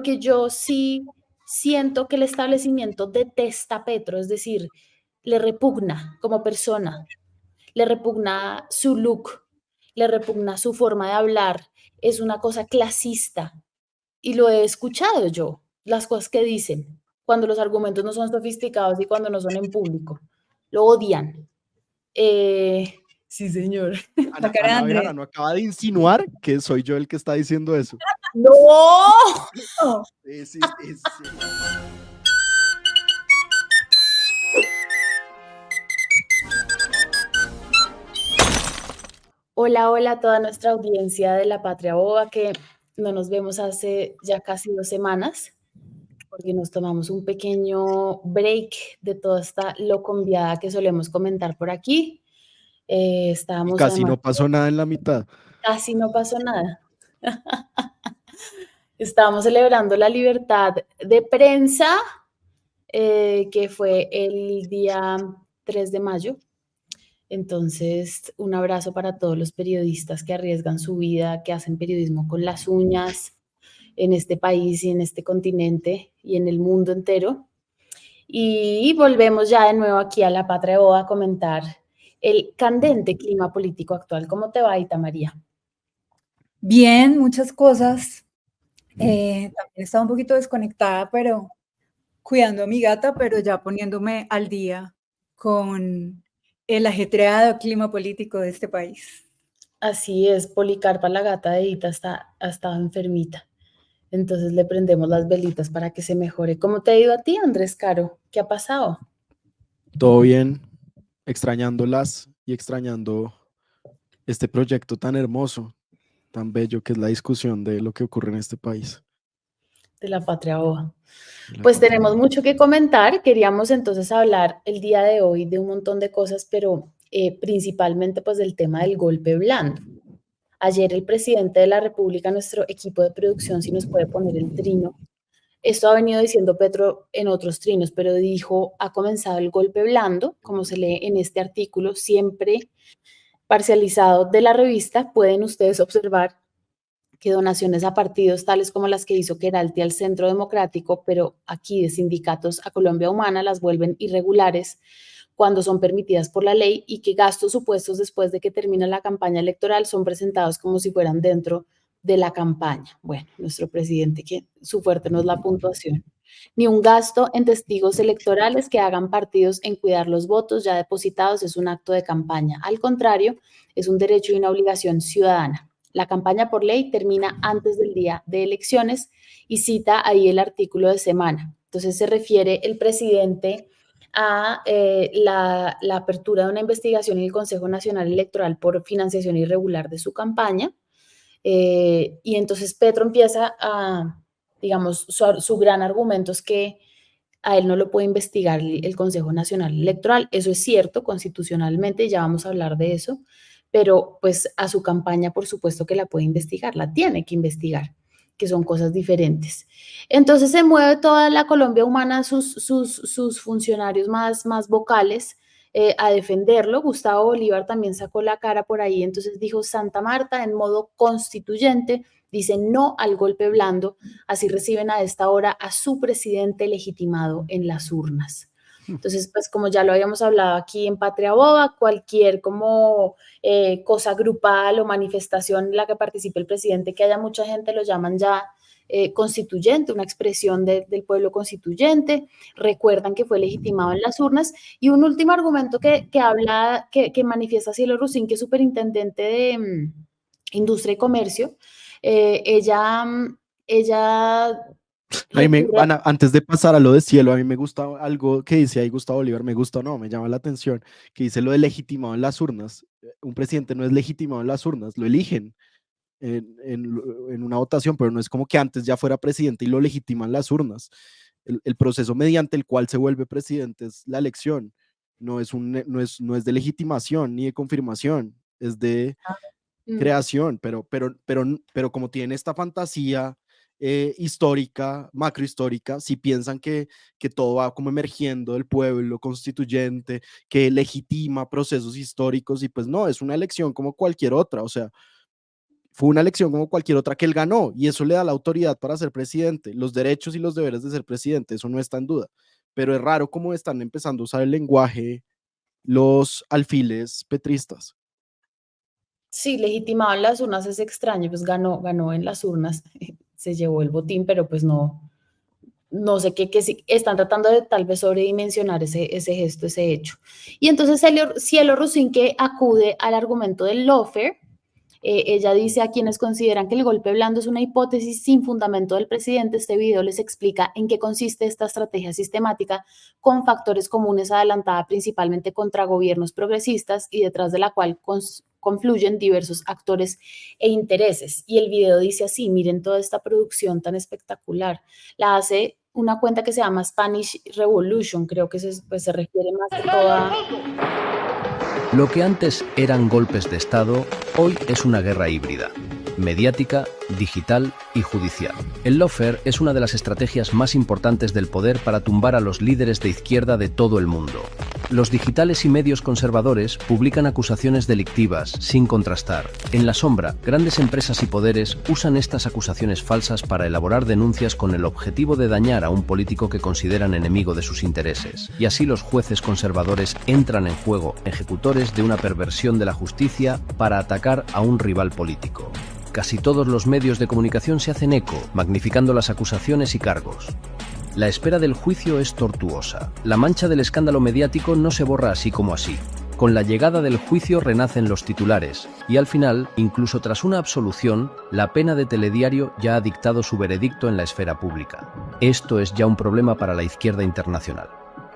porque yo sí siento que el establecimiento detesta a Petro, es decir, le repugna como persona, le repugna su look, le repugna su forma de hablar, es una cosa clasista y lo he escuchado yo, las cosas que dicen, cuando los argumentos no son sofisticados y cuando no son en público, lo odian. Sí, señor. La cara de Andrés. Ana no acaba de insinuar que soy yo el que está diciendo eso. ¡No! Sí, sí, sí, sí. Hola, hola a toda nuestra audiencia de La Patria Boba, que no nos vemos hace ya casi 2 semanas, porque nos tomamos un pequeño break de toda esta locombiada que solemos comentar por aquí. Y Estábamos casi además, no pasó nada en la mitad. casi no pasó nada. Estábamos celebrando la libertad de prensa, que fue el día 3 de mayo. Entonces, un abrazo para todos los periodistas que arriesgan su vida, que hacen periodismo con las uñas en este país y en este continente y en el mundo entero. Y volvemos ya de nuevo aquí a La Patria Boba a comentar el candente clima político actual. ¿Cómo te va, Ita María? Bien, muchas cosas. También estaba un poquito desconectada, pero cuidando a mi gata, pero ya poniéndome al día con el ajetreado clima político de este país. Así es, Policarpa, la gata de Ita, ha estado enfermita. Entonces le prendemos las velitas para que se mejore. ¿Cómo te ha ido a ti, Andrés Caro? ¿Qué ha pasado? Todo bien, extrañándolas y extrañando este proyecto tan hermoso, tan bello que es la discusión de lo que ocurre en este país. De La Patria Boba. Pues tenemos mucho que comentar. Queríamos entonces hablar el día de hoy de un montón de cosas, pero principalmente pues del tema del golpe blando. Ayer el presidente de la República, nuestro equipo de producción, si nos puede poner el trino, esto ha venido diciendo Petro en otros trinos, pero dijo, ha comenzado el golpe blando, como se lee en este artículo, siempre parcializado de la revista. Pueden ustedes observar que donaciones a partidos tales como las que hizo Queralti al Centro Democrático, pero aquí de sindicatos a Colombia Humana, las vuelven irregulares cuando son permitidas por la ley, y que gastos supuestos después de que termina la campaña electoral son presentados como si fueran dentro de la campaña. Bueno, nuestro presidente, que su fuerte no es la puntuación, ni un gasto en testigos electorales que hagan partidos en cuidar los votos ya depositados es un acto de campaña. Al contrario, es un derecho y una obligación ciudadana. La campaña por ley termina antes del día de elecciones, y cita ahí el artículo de semana. Entonces se refiere el presidente a la apertura de una investigación en el Consejo Nacional Electoral por financiación irregular de su campaña. Y entonces Petro empieza a, digamos, su gran argumento es que a él no lo puede investigar el Consejo Nacional Electoral. Eso es cierto constitucionalmente, ya vamos a hablar de eso, pero pues a su campaña por supuesto que la puede investigar, la tiene que investigar, que son cosas diferentes. Entonces se mueve toda la Colombia Humana, sus funcionarios más vocales, a defenderlo. Gustavo Bolívar también sacó la cara por ahí, entonces dijo Santa Marta en modo constituyente, dice no al golpe blando, así reciben a esta hora a su presidente legitimado en las urnas. Entonces, pues como ya lo habíamos hablado aquí en Patria Boba, cualquier como cosa grupal o manifestación en la que participe el presidente, que haya mucha gente, lo llaman ya constituyente, una expresión del pueblo constituyente. Recuerdan que fue legitimado en las urnas. Y un último argumento que manifiesta Cielo Rusín, que es superintendente de Industria y Comercio. Ella Ana, antes de pasar a lo de Cielo, a mí me gusta algo que dice ahí Gustavo Bolívar, me gusta o no, me llama la atención, que dice lo de legitimado en las urnas. Un presidente no es legitimado en las urnas, lo eligen en una votación, pero no es como que antes ya fuera presidente y lo legitiman las urnas. El proceso mediante el cual se vuelve presidente es la elección, no es de legitimación ni de confirmación, es de creación, pero como tiene esta fantasía histórica, macrohistórica, si piensan que todo va como emergiendo del pueblo constituyente, que legitima procesos históricos, y pues no, es una elección como cualquier otra. O sea, fue una elección como cualquier otra que él ganó, y eso le da la autoridad para ser presidente, los derechos y los deberes de ser presidente, eso no está en duda. Pero es raro cómo están empezando a usar el lenguaje los alfiles petristas. Sí, legitimado en las urnas es extraño, pues ganó en las urnas, se llevó el botín, pero pues no sé qué sí, están tratando de tal vez sobredimensionar ese gesto, ese hecho. Y entonces Cielo Rusinque acude al argumento del lawfare. Ella dice: a quienes consideran que el golpe blando es una hipótesis sin fundamento del presidente, este video les explica en qué consiste esta estrategia sistemática con factores comunes adelantada principalmente contra gobiernos progresistas y detrás de la cual confluyen diversos actores e intereses. Y el video dice así: miren toda esta producción tan espectacular. La hace una cuenta que se llama Spanish Revolution, creo que se refiere más que todo a... Lo que antes eran golpes de Estado, hoy es una guerra híbrida, mediática, digital y judicial. El lawfare es una de las estrategias más importantes del poder para tumbar a los líderes de izquierda de todo el mundo. Los digitales y medios conservadores publican acusaciones delictivas sin contrastar. En la sombra, grandes empresas y poderes usan estas acusaciones falsas para elaborar denuncias con el objetivo de dañar a un político que consideran enemigo de sus intereses. Y así los jueces conservadores entran en juego, ejecutores de una perversión de la justicia para atacar a un rival político. Casi todos los medios de comunicación se hacen eco, magnificando las acusaciones y cargos. La espera del juicio es tortuosa. La mancha del escándalo mediático no se borra así como así. Con la llegada del juicio renacen los titulares, y al final, incluso tras una absolución, la pena de Telediario ya ha dictado su veredicto en la esfera pública. Esto es ya un problema para la izquierda internacional.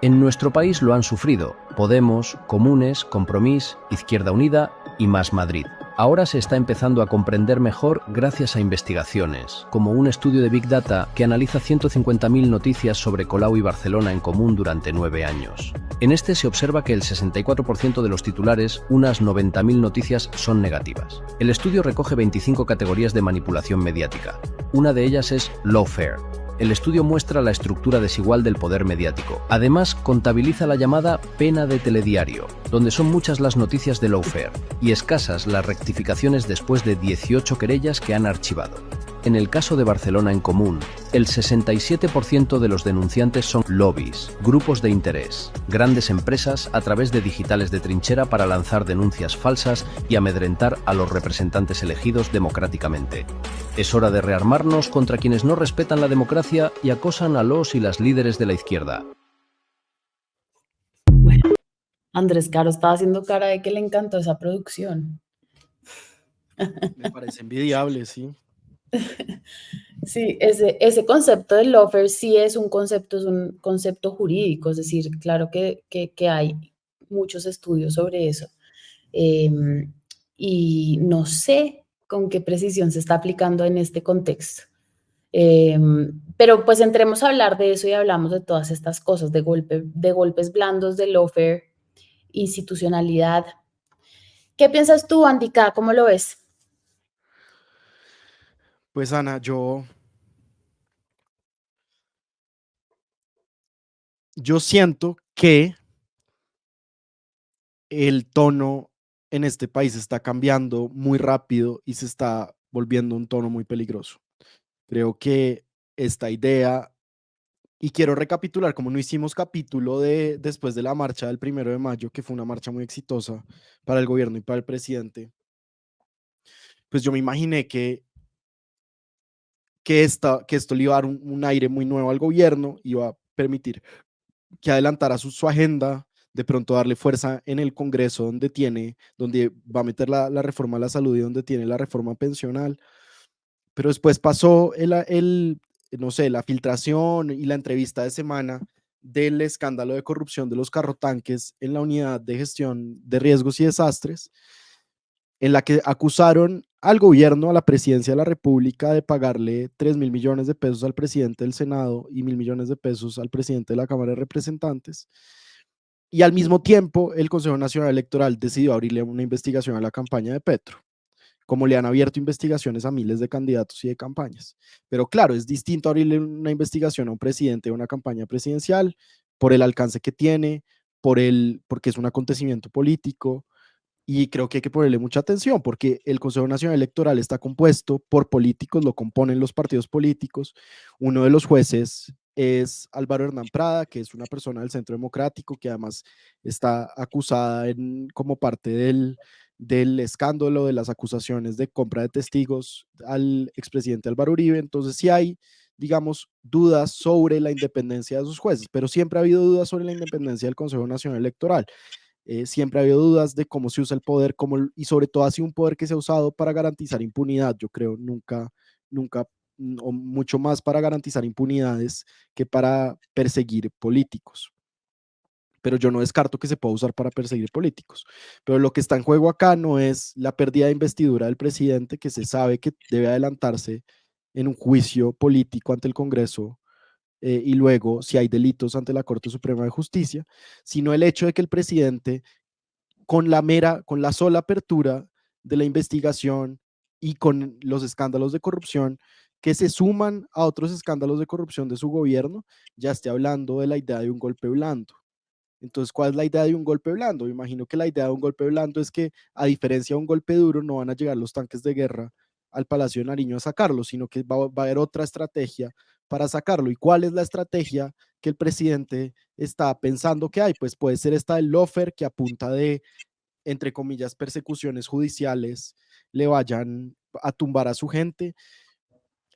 En nuestro país lo han sufrido Podemos, Comunes, Compromís, Izquierda Unida y Más Madrid. Ahora se está empezando a comprender mejor gracias a investigaciones, como un estudio de Big Data que analiza 150.000 noticias sobre Colau y Barcelona en común durante 9 años. En este se observa que el 64% de los titulares, unas 90.000 noticias, son negativas. El estudio recoge 25 categorías de manipulación mediática. Una de ellas es lawfare. El estudio muestra la estructura desigual del poder mediático. Además, contabiliza la llamada pena de Telediario, donde son muchas las noticias de lawfare y escasas las rectificaciones después de 18 querellas que han archivado. En el caso de Barcelona en Común, el 67% de los denunciantes son lobbies, grupos de interés, grandes empresas a través de digitales de trinchera para lanzar denuncias falsas y amedrentar a los representantes elegidos democráticamente. Es hora de rearmarnos contra quienes no respetan la democracia y acosan a los y las líderes de la izquierda. Bueno, Andrés Caro estaba haciendo cara de que le encantó esa producción. Me parece envidiable, sí. Sí, ese concepto del lawfare sí es un concepto jurídico, es decir, claro que hay muchos estudios sobre eso. Y no sé con qué precisión se está aplicando en este contexto. Pero pues entremos a hablar de eso y hablamos de todas estas cosas, de golpes blandos, de lawfare, institucionalidad. ¿Qué piensas tú, Andika? ¿Cómo lo ves? Pues Ana, yo siento que el tono en este país está cambiando muy rápido y se está volviendo un tono muy peligroso. Creo que esta idea, y quiero recapitular, como no hicimos capítulo después de la marcha del 1 de mayo, que fue una marcha muy exitosa para el gobierno y para el presidente, pues yo me imaginé que esto le iba a dar un aire muy nuevo al gobierno, iba a permitir que adelantara su agenda, de pronto darle fuerza en el Congreso donde va a meter la reforma a la salud y donde tiene la reforma pensional. Pero después pasó no sé, la filtración y la entrevista de semana del escándalo de corrupción de los carrotanques en la unidad de gestión de riesgos y desastres, en la que acusaron al gobierno, a la presidencia de la República, de pagarle 3.000 millones de pesos al presidente del Senado y 1.000 millones de pesos al presidente de la Cámara de Representantes. Y al mismo tiempo, el Consejo Nacional Electoral decidió abrirle una investigación a la campaña de Petro, como le han abierto investigaciones a miles de candidatos y de campañas. Pero claro, es distinto abrirle una investigación a un presidente de una campaña presidencial por el alcance que tiene, porque es un acontecimiento político, Y creo que hay que ponerle mucha atención porque el Consejo Nacional Electoral está compuesto por políticos, lo componen los partidos políticos. Uno de los jueces es Álvaro Hernán Prada, que es una persona del Centro Democrático, que además está acusada como parte del escándalo de las acusaciones de compra de testigos al expresidente Álvaro Uribe. Entonces sí hay, digamos, dudas sobre la independencia de sus jueces, pero siempre ha habido dudas sobre la independencia del Consejo Nacional Electoral. Siempre ha habido dudas de cómo se usa el poder y sobre todo ha sido un poder que se ha usado para garantizar impunidad, yo creo, nunca, o mucho más para garantizar impunidades que para perseguir políticos. Pero yo no descarto que se pueda usar para perseguir políticos. Pero lo que está en juego acá no es la pérdida de investidura del presidente, que se sabe que debe adelantarse en un juicio político ante el Congreso y luego si hay delitos ante la Corte Suprema de Justicia, sino el hecho de que el presidente con la sola apertura de la investigación y con los escándalos de corrupción que se suman a otros escándalos de corrupción de su gobierno, ya esté hablando de la idea de un golpe blando. Entonces, ¿cuál es la idea de un golpe blando? Me imagino que la idea de un golpe blando es que, a diferencia de un golpe duro, no van a llegar los tanques de guerra al Palacio de Nariño a sacarlo, sino que va a haber otra estrategia para sacarlo. ¿Y cuál es la estrategia que el presidente está pensando que hay? Pues puede ser esta del lawfare, que apunta de, entre comillas, persecuciones judiciales, le vayan a tumbar a su gente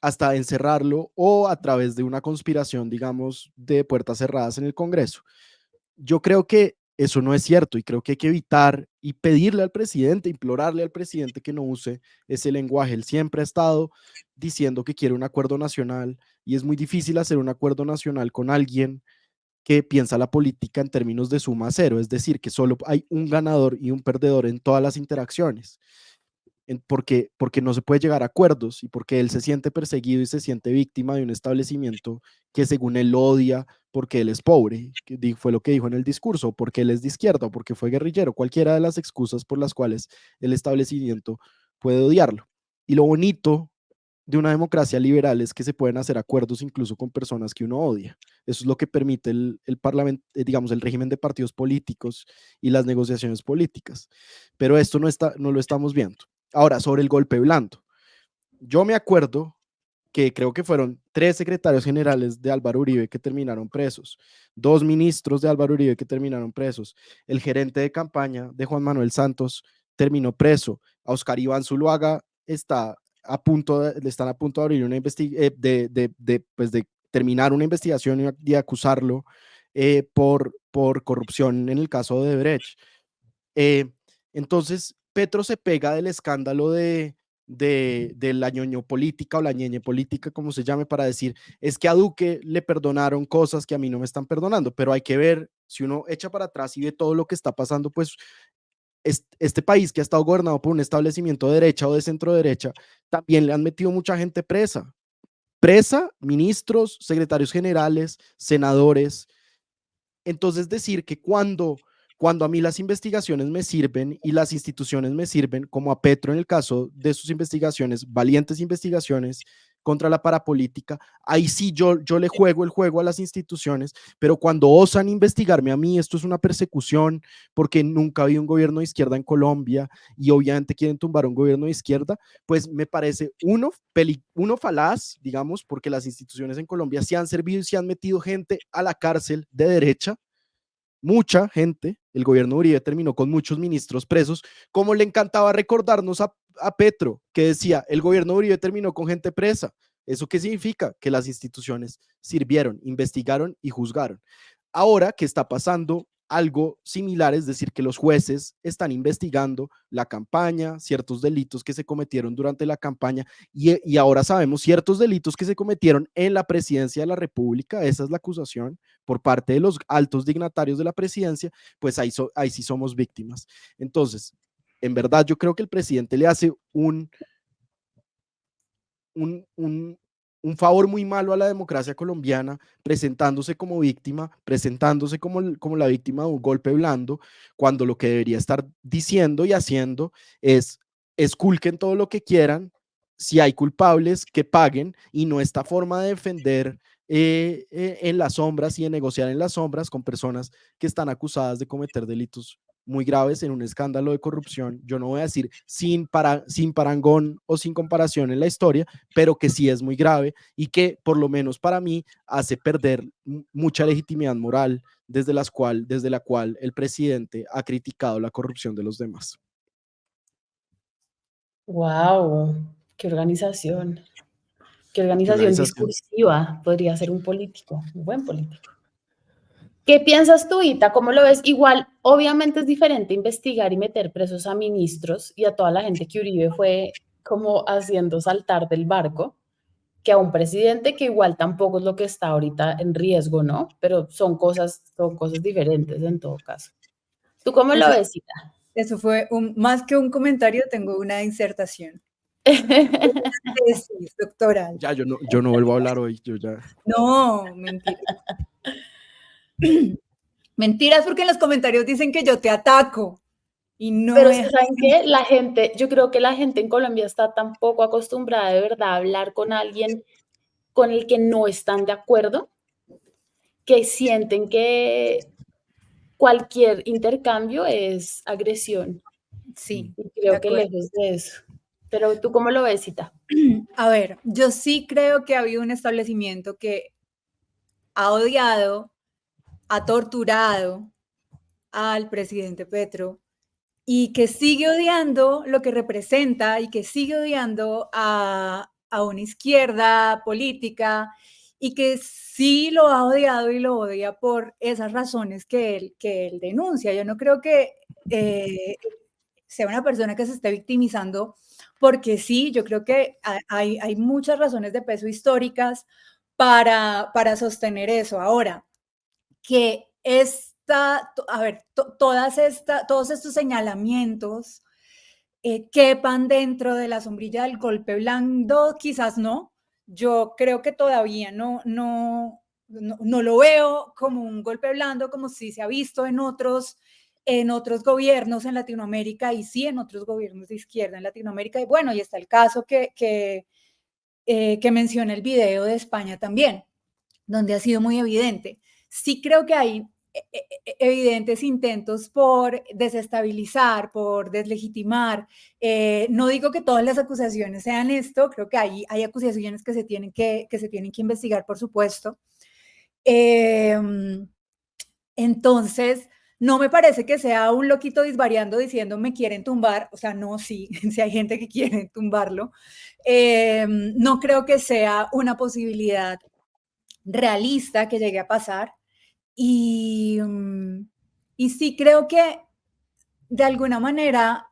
hasta encerrarlo, o a través de una conspiración, digamos, de puertas cerradas en el Congreso. Yo creo que eso no es cierto y creo que hay que evitar y pedirle al presidente, implorarle al presidente que no use ese lenguaje. Él siempre ha estado diciendo que quiere un acuerdo nacional y es muy difícil hacer un acuerdo nacional con alguien que piensa la política en términos de suma cero, es decir, que solo hay un ganador y un perdedor en todas las interacciones, porque no se puede llegar a acuerdos y porque él se siente perseguido y se siente víctima de un establecimiento que según él lo odia porque él es pobre, que fue lo que dijo en el discurso, porque él es de izquierda o porque fue guerrillero, cualquiera de las excusas por las cuales el establecimiento puede odiarlo. Y lo bonito de una democracia liberal es que se pueden hacer acuerdos incluso con personas que uno odia. Eso es lo que permite el parlamento, digamos, el régimen de partidos políticos y las negociaciones políticas. Pero esto no lo estamos viendo. Ahora, sobre el golpe blando. Yo me acuerdo que creo que fueron 3 secretarios generales de Álvaro Uribe que terminaron presos, 2 ministros de Álvaro Uribe que terminaron presos, el gerente de campaña de Juan Manuel Santos terminó preso, a Oscar Iván Zuluaga están a punto de abrir una de terminar una investigación y de acusarlo por corrupción en el caso de Brecht. Entonces, Petro se pega del escándalo de la ñoño política o la ñeñe política, como se llame, para decir, es que a Duque le perdonaron cosas que a mí no me están perdonando, pero hay que ver, si uno echa para atrás y ve todo lo que está pasando, pues este país que ha estado gobernado por un establecimiento de derecha o de centro derecha, también le han metido mucha gente presa, ministros, secretarios generales, senadores. Entonces decir que cuando a mí las investigaciones me sirven y las instituciones me sirven, como a Petro en el caso de sus investigaciones, valientes investigaciones contra la parapolítica, ahí sí yo le juego el juego a las instituciones, pero cuando osan investigarme a mí, esto es una persecución porque nunca había un gobierno de izquierda en Colombia y obviamente quieren tumbar un gobierno de izquierda, pues me parece uno falaz, digamos, porque las instituciones en Colombia sí han servido y sí han metido gente a la cárcel de derecha, mucha gente. El gobierno de Uribe terminó con muchos ministros presos, como le encantaba recordarnos a Petro, que decía, el gobierno de Uribe terminó con gente presa. ¿Eso qué significa? Que las instituciones sirvieron, investigaron y juzgaron. Ahora que está pasando algo similar, es decir, que los jueces están investigando la campaña, ciertos delitos que se cometieron durante la campaña y ahora sabemos ciertos delitos que se cometieron en la presidencia de la República, esa es la acusación por parte de los altos dignatarios de la presidencia, pues ahí sí somos víctimas. Entonces, en verdad yo creo que el presidente le hace un favor muy malo a la democracia colombiana, presentándose como víctima, presentándose como la víctima de un golpe blando, cuando lo que debería estar diciendo y haciendo es esculquen todo lo que quieran, si hay culpables, que paguen, y no esta forma de defender en las sombras y de negociar en las sombras con personas que están acusadas de cometer delitos muy graves en un escándalo de corrupción, yo no voy a decir sin parangón o sin comparación en la historia, pero que sí es muy grave y que por lo menos para mí hace perder mucha legitimidad moral desde la cual el presidente ha criticado la corrupción de los demás. Wow, qué organización. Qué organización discursiva podría ser un político, un buen político. ¿Qué piensas tú, Ita? ¿Cómo lo ves? Igual, obviamente es diferente investigar y meter presos a ministros y a toda la gente que Uribe fue como haciendo saltar del barco, que a un presidente que igual tampoco es lo que está ahorita en riesgo, ¿no? Pero son cosas diferentes en todo caso. ¿Tú cómo lo ves, Ita? Eso fue más que un comentario, tengo una disertación. Tesis doctoral. Ya, yo no vuelvo a hablar hoy, yo ya. No, mentira. Mentiras, porque en los comentarios dicen que yo te ataco. Y no. Pero es que, ¿saben qué? Yo creo que la gente en Colombia está tan poco acostumbrada de verdad a hablar con alguien con el que no están de acuerdo, que sienten que cualquier intercambio es agresión. Sí. Y creo que lejos de eso. Pero ¿tú cómo lo ves, Ita? A ver, yo sí creo que ha habido un establecimiento que ha odiado, ha torturado al presidente Petro y que sigue odiando lo que representa y que sigue odiando a una izquierda política y que sí lo ha odiado y lo odia por esas razones que él denuncia. Yo no creo que sea una persona que se esté victimizando porque sí, yo creo que hay muchas razones de peso históricas para sostener eso. Ahora, que todos estos señalamientos quepan dentro de la sombrilla del golpe blando, quizás no. Yo creo que todavía no lo veo como un golpe blando, como si se ha visto en otros gobiernos en Latinoamérica y sí en otros gobiernos de izquierda en Latinoamérica. Y bueno, y está el caso que menciona el video de España también, donde ha sido muy evidente. Sí creo que hay evidentes intentos por desestabilizar, por deslegitimar. No digo que todas las acusaciones sean esto, creo que hay acusaciones que se tienen que investigar, por supuesto. Entonces, no me parece que sea un loquito disvariando diciendo me quieren tumbar, o sea, no, sí, si hay gente que quiere tumbarlo. No creo que sea una posibilidad realista que llegue a pasar. Y sí creo que de alguna manera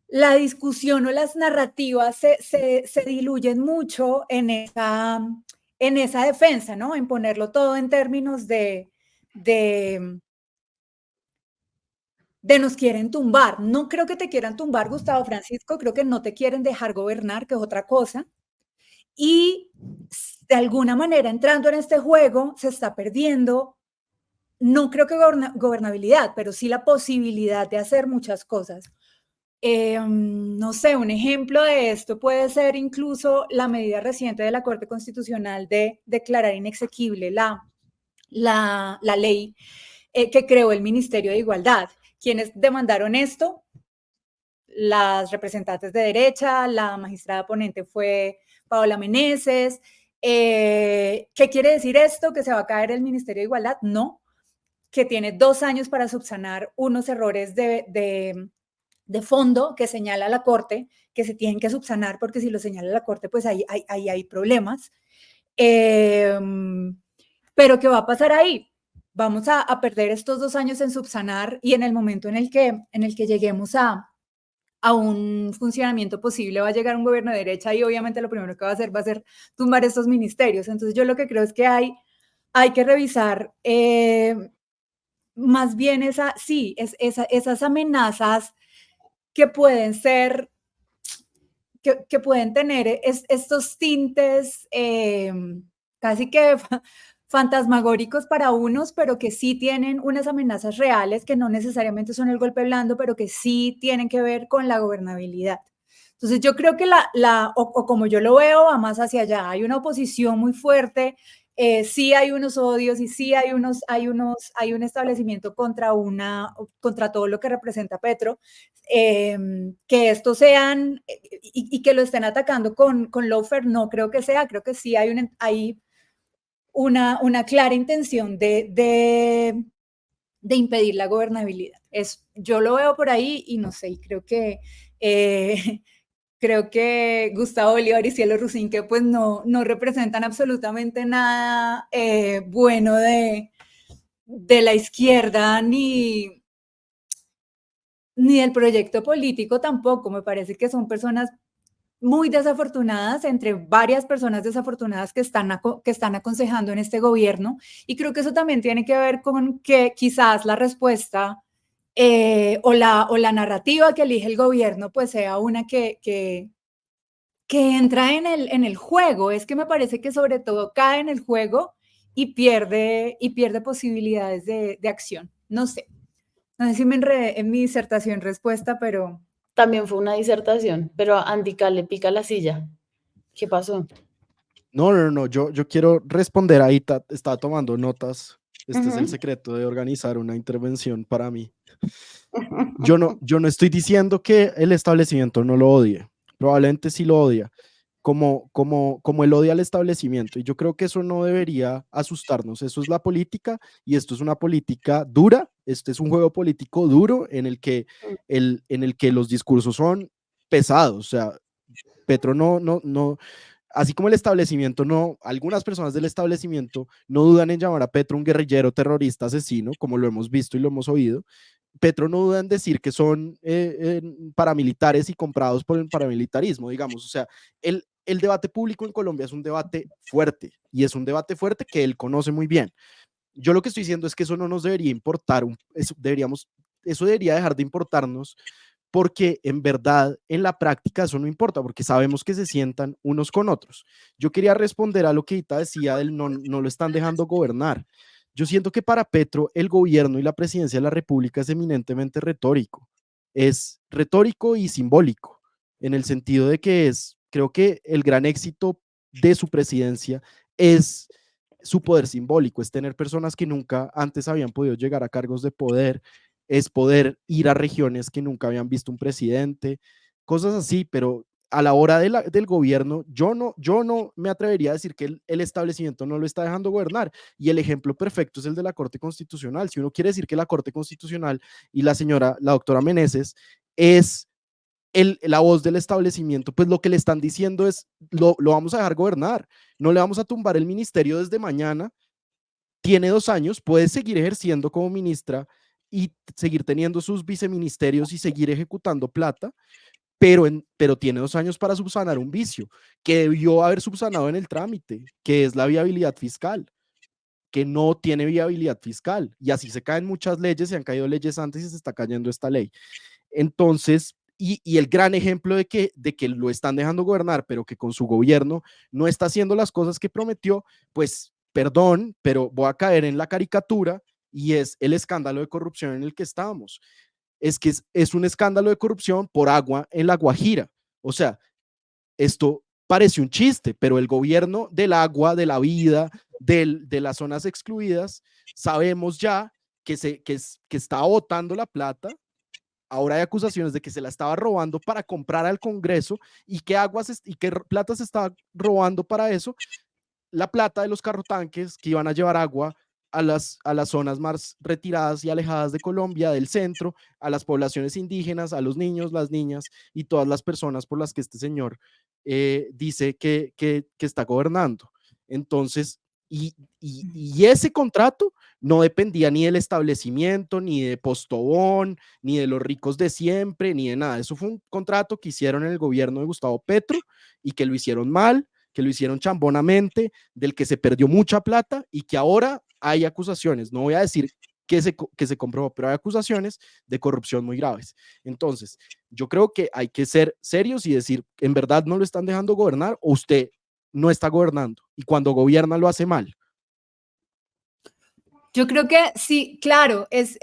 la discusión o las narrativas se diluyen mucho en esa defensa, ¿no? En ponerlo todo en términos de nos quieren tumbar. No creo que te quieran tumbar, Gustavo Francisco, creo que no te quieren dejar gobernar, que es otra cosa. Y de alguna manera, entrando en este juego, se está perdiendo, no creo que gobernabilidad, pero sí la posibilidad de hacer muchas cosas. No sé, un ejemplo de esto puede ser incluso la medida reciente de la Corte Constitucional de declarar inexequible la ley que creó el Ministerio de Igualdad. ¿Quiénes demandaron esto? Las representantes de derecha, la magistrada ponente fue Paola Meneses. ¿Qué quiere decir esto? ¿Que se va a caer el Ministerio de Igualdad? No, que tiene 2 años para subsanar unos errores de fondo que señala la Corte, que se tienen que subsanar, porque si lo señala la Corte, pues ahí hay problemas. Pero ¿qué va a pasar ahí? Vamos a perder estos 2 años en subsanar y en el momento en el que lleguemos a un funcionamiento posible, va a llegar un gobierno de derecha y obviamente lo primero que va a ser tumbar estos ministerios. Entonces yo lo que creo es que hay que revisar más bien esas amenazas que pueden ser, que pueden tener estos tintes casi que fantasmagóricos para unos, pero que sí tienen unas amenazas reales que no necesariamente son el golpe blando, pero que sí tienen que ver con la gobernabilidad. Entonces yo creo que o como yo lo veo, va más hacia allá. Hay una oposición muy fuerte sí hay unos odios y sí hay un establecimiento contra todo lo que representa Petro, que estos sean y que lo estén atacando con lawfare, no creo que sea, creo que sí hay una clara intención de impedir la gobernabilidad. Yo lo veo por ahí y no sé, y creo que Gustavo Bolívar y Cielo Rusinque pues no representan absolutamente nada bueno de la izquierda ni del proyecto político tampoco. Me parece que son personas muy desafortunadas, entre varias personas desafortunadas que están aconsejando en este gobierno, y creo que eso también tiene que ver con que quizás la respuesta o la narrativa que elige el gobierno pues sea una que entra en el juego. Es que me parece que sobre todo cae en el juego y pierde posibilidades de acción. No sé si me enredé en mi disertación respuesta, pero... También fue una disertación, pero a Andica le pica la silla. ¿Qué pasó? No, yo quiero responder ahí, estaba tomando notas. Este es el secreto de organizar una intervención para mí. Yo no estoy diciendo que el establecimiento no lo odie, probablemente sí lo odia, como él odia al establecimiento, y yo creo que eso no debería asustarnos. Eso es la política, y esto es una política dura, este es un juego político duro en el que los discursos son pesados. O sea, Petro no, así como el establecimiento no, algunas personas del establecimiento no dudan en llamar a Petro un guerrillero, terrorista, asesino, como lo hemos visto y lo hemos oído. Petro no duda en decir que son paramilitares y comprados por el paramilitarismo, digamos. O sea, el debate público en Colombia es un debate fuerte, y es un debate fuerte que él conoce muy bien. Yo lo que estoy diciendo es que eso no nos debería importar, eso debería dejar de importarnos, porque en verdad en la práctica eso no importa, porque sabemos que se sientan unos con otros. Yo quería responder a lo que Ita decía del no lo están dejando gobernar. Yo siento que para Petro el gobierno y la presidencia de la República es eminentemente retórico. Es retórico y simbólico, en el sentido de que creo que el gran éxito de su presidencia es su poder simbólico, es tener personas que nunca antes habían podido llegar a cargos de poder, es poder ir a regiones que nunca habían visto un presidente, cosas así. Pero a la hora del gobierno, yo no me atrevería a decir que el establecimiento no lo está dejando gobernar, y el ejemplo perfecto es el de la Corte Constitucional. Si uno quiere decir que la Corte Constitucional y la doctora Meneses es la voz del establecimiento, pues lo que le están diciendo es, lo vamos a dejar gobernar, no le vamos a tumbar el ministerio desde mañana, tiene 2 años, puede seguir ejerciendo como ministra y seguir teniendo sus viceministerios y seguir ejecutando plata, pero tiene 2 años para subsanar un vicio que debió haber subsanado en el trámite, que es la viabilidad fiscal, que no tiene viabilidad fiscal, y así se caen muchas leyes, se han caído leyes antes y se está cayendo esta ley. Entonces, y el gran ejemplo de que lo están dejando gobernar, pero que con su gobierno no está haciendo las cosas que prometió, pues perdón, pero voy a caer en la caricatura, y es el escándalo de corrupción en el que estamos. Es que es un escándalo de corrupción por agua en La Guajira. O sea, esto parece un chiste, pero el gobierno del agua, de la vida, de las zonas excluidas, sabemos ya que está botando la plata. Ahora hay acusaciones de que se la estaba robando para comprar al Congreso, y qué plata se estaba robando para eso. La plata de los carrotanques que iban a llevar agua a las zonas más retiradas y alejadas de Colombia, del centro, a las poblaciones indígenas, a los niños, las niñas y todas las personas por las que este señor dice que está gobernando. Entonces, y ese contrato no dependía ni del establecimiento, ni de Postobón, ni de los ricos de siempre, ni de nada. Eso fue un contrato que hicieron en el gobierno de Gustavo Petro, y que lo hicieron mal, que lo hicieron chambonamente, del que se perdió mucha plata, y que ahora hay acusaciones. No voy a decir que se comprobó, pero hay acusaciones de corrupción muy graves. Entonces, yo creo que hay que ser serios y decir, ¿en verdad no lo están dejando gobernar, o usted no está gobernando, y cuando gobierna lo hace mal? Yo creo que sí, claro, es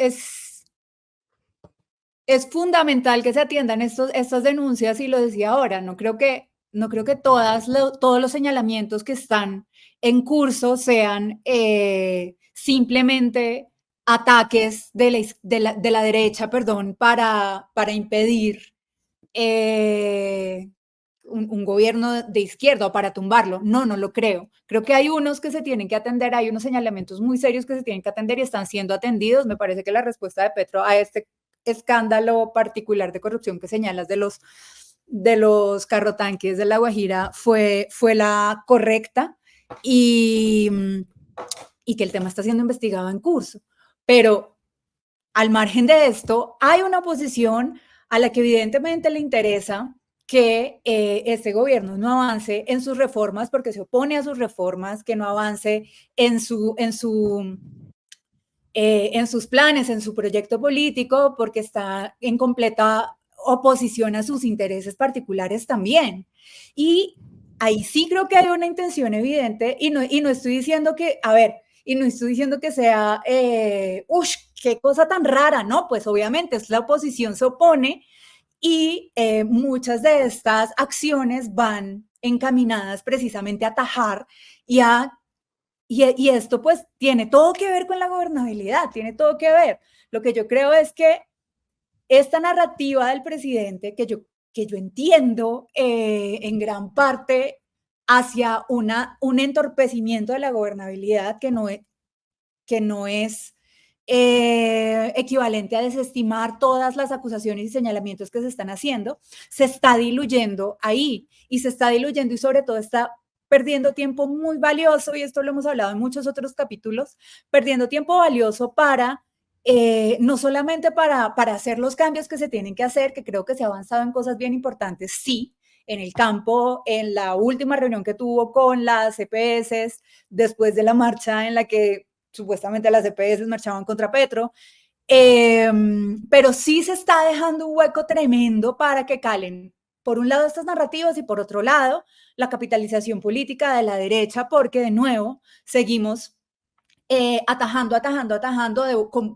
fundamental que se atiendan estas denuncias, y lo decía ahora, no creo que todos los señalamientos que están en curso sean simplemente ataques de la derecha, perdón, para impedir un gobierno de izquierda o para tumbarlo. No lo creo. Creo que hay unos que se tienen que atender, hay unos señalamientos muy serios que se tienen que atender y están siendo atendidos. Me parece que la respuesta de Petro a este escándalo particular de corrupción que señalas de los carrotanques de La Guajira fue la correcta y que el tema está siendo investigado en curso. Pero al margen de esto, hay una oposición a la que evidentemente le interesa que este gobierno no avance en sus reformas porque se opone a sus reformas, que no avance en sus planes, en su proyecto político, porque está en completa oposición a sus intereses particulares también. Y ahí sí creo que hay una intención evidente y no estoy diciendo que, y no estoy diciendo que sea, qué cosa tan rara, ¿no? Pues obviamente la oposición se opone y muchas de estas acciones van encaminadas precisamente a atajar y esto pues tiene todo que ver con la gobernabilidad, tiene todo que ver. Lo que yo creo es que esta narrativa del presidente, que yo entiendo en gran parte hacia un entorpecimiento de la gobernabilidad que no es equivalente a desestimar todas las acusaciones y señalamientos que se están haciendo, se está diluyendo ahí y se está diluyendo y sobre todo está perdiendo tiempo muy valioso, y esto lo hemos hablado en muchos otros capítulos, perdiendo tiempo valioso para, no solamente para hacer los cambios que se tienen que hacer, que creo que se ha avanzado en cosas bien importantes, sí, en el campo, en la última reunión que tuvo con las EPS, después de la marcha en la que supuestamente las EPS marchaban contra Petro, pero sí se está dejando un hueco tremendo para que calen, por un lado, estas narrativas y por otro lado, la capitalización política de la derecha, porque de nuevo seguimos atajando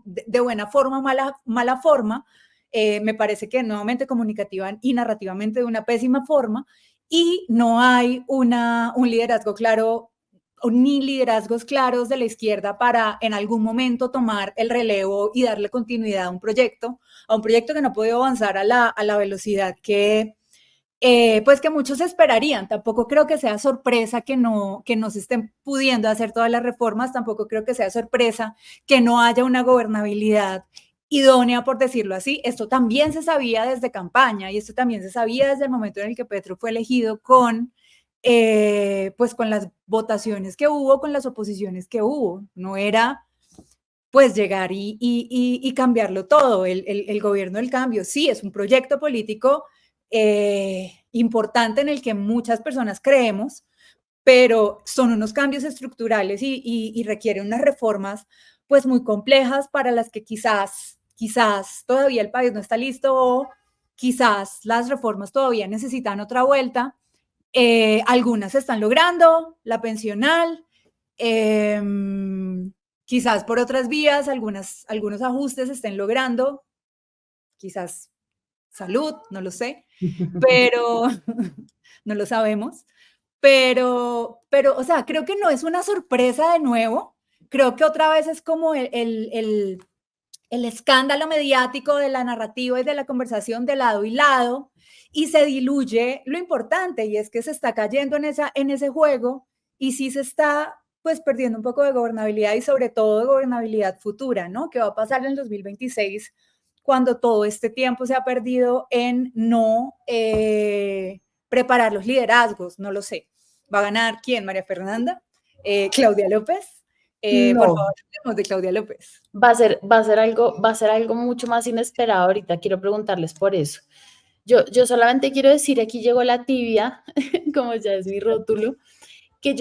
de buena forma, mala forma, me parece que nuevamente comunicativa y narrativamente de una pésima forma, y no hay un liderazgo claro ni liderazgos claros de la izquierda para en algún momento tomar el relevo y darle continuidad a un proyecto que no ha podido avanzar a la velocidad que pues que muchos esperarían. Tampoco creo que sea sorpresa que no se estén pudiendo hacer todas las reformas, tampoco creo que sea sorpresa que no haya una gobernabilidad idónea, por decirlo así. Esto también se sabía desde campaña y esto también se sabía desde el momento en el que Petro fue elegido pues con las votaciones que hubo, con las oposiciones que hubo. No era pues llegar y cambiarlo todo. El gobierno del cambio sí es un proyecto político importante en el que muchas personas creemos, pero son unos cambios estructurales y requieren unas reformas pues muy complejas para las que quizás todavía el país no está listo o quizás las reformas todavía necesitan otra vuelta. Algunas se están logrando, la pensional, quizás por otras vías algunos ajustes se estén logrando, quizás salud, no lo sé, pero no lo sabemos. Pero, o sea, creo que no es una sorpresa de nuevo. Creo que otra vez es como el escándalo mediático de la narrativa y de la conversación de lado y lado, y se diluye lo importante, y es que se está cayendo en ese juego, y sí se está pues perdiendo un poco de gobernabilidad y sobre todo de gobernabilidad futura, ¿no? ¿Qué va a pasar en el 2026 cuando todo este tiempo se ha perdido en no preparar los liderazgos? No lo sé. ¿Va a ganar quién? ¿María Fernanda? ¿Claudia López? No. Por favor, hablemos de Claudia López. Va a ser algo mucho más inesperado ahorita. Quiero preguntarles por eso. Yo solamente quiero decir, aquí llegó la tibia, como ya es mi rótulo, que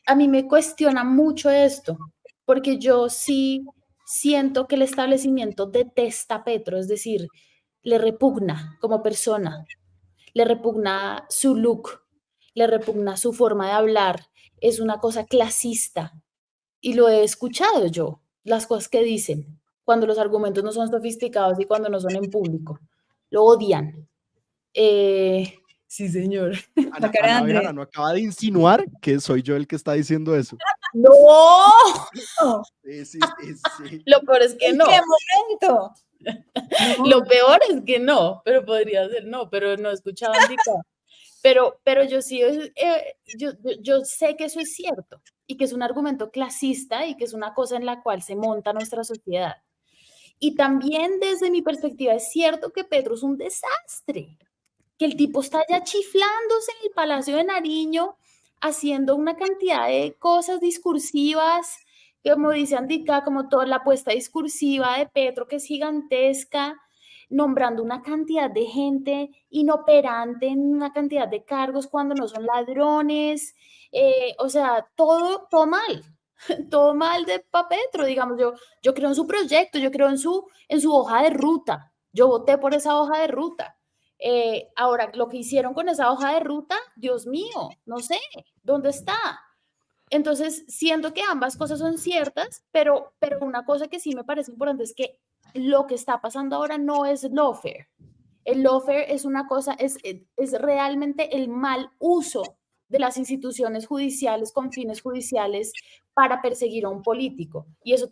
a mí me cuestiona mucho esto, porque yo sí siento que el establecimiento detesta a Petro, es decir, le repugna como persona, le repugna su look, le repugna su forma de hablar, es una cosa clasista, y lo he escuchado yo, las cosas que dicen, cuando los argumentos no son sofisticados y cuando no son en público, lo odian. Sí, señor. La cara de Ana Andrés. Bejarano acaba de insinuar que soy yo el que está diciendo eso. ¡No! No, Sí. Lo peor es que ¿en no. qué momento? No, Lo peor es que no, pero podría ser no, pero no he escuchado indicar. Pero yo sí, yo sé que eso es cierto y que es un argumento clasista y que es una cosa en la cual se monta nuestra sociedad. Y también desde mi perspectiva es cierto que Petro es un desastre, que el tipo está ya chiflándose en el Palacio de Nariño, haciendo una cantidad de cosas discursivas, como dice Andica, como toda la apuesta discursiva de Petro, que es gigantesca, nombrando una cantidad de gente inoperante en una cantidad de cargos cuando no son ladrones, o sea, todo mal. Todo mal de Petro, digamos, yo creo en su proyecto, yo creo en su hoja de ruta, yo voté por esa hoja de ruta. Ahora, lo que hicieron con esa hoja de ruta, Dios mío, no sé, ¿dónde está? Entonces, siento que ambas cosas son ciertas, pero una cosa que sí me parece importante es que lo que está pasando ahora no es lawfare. El lawfare es una cosa, es realmente el mal uso de las instituciones judiciales con fines judiciales para perseguir a un político. Y eso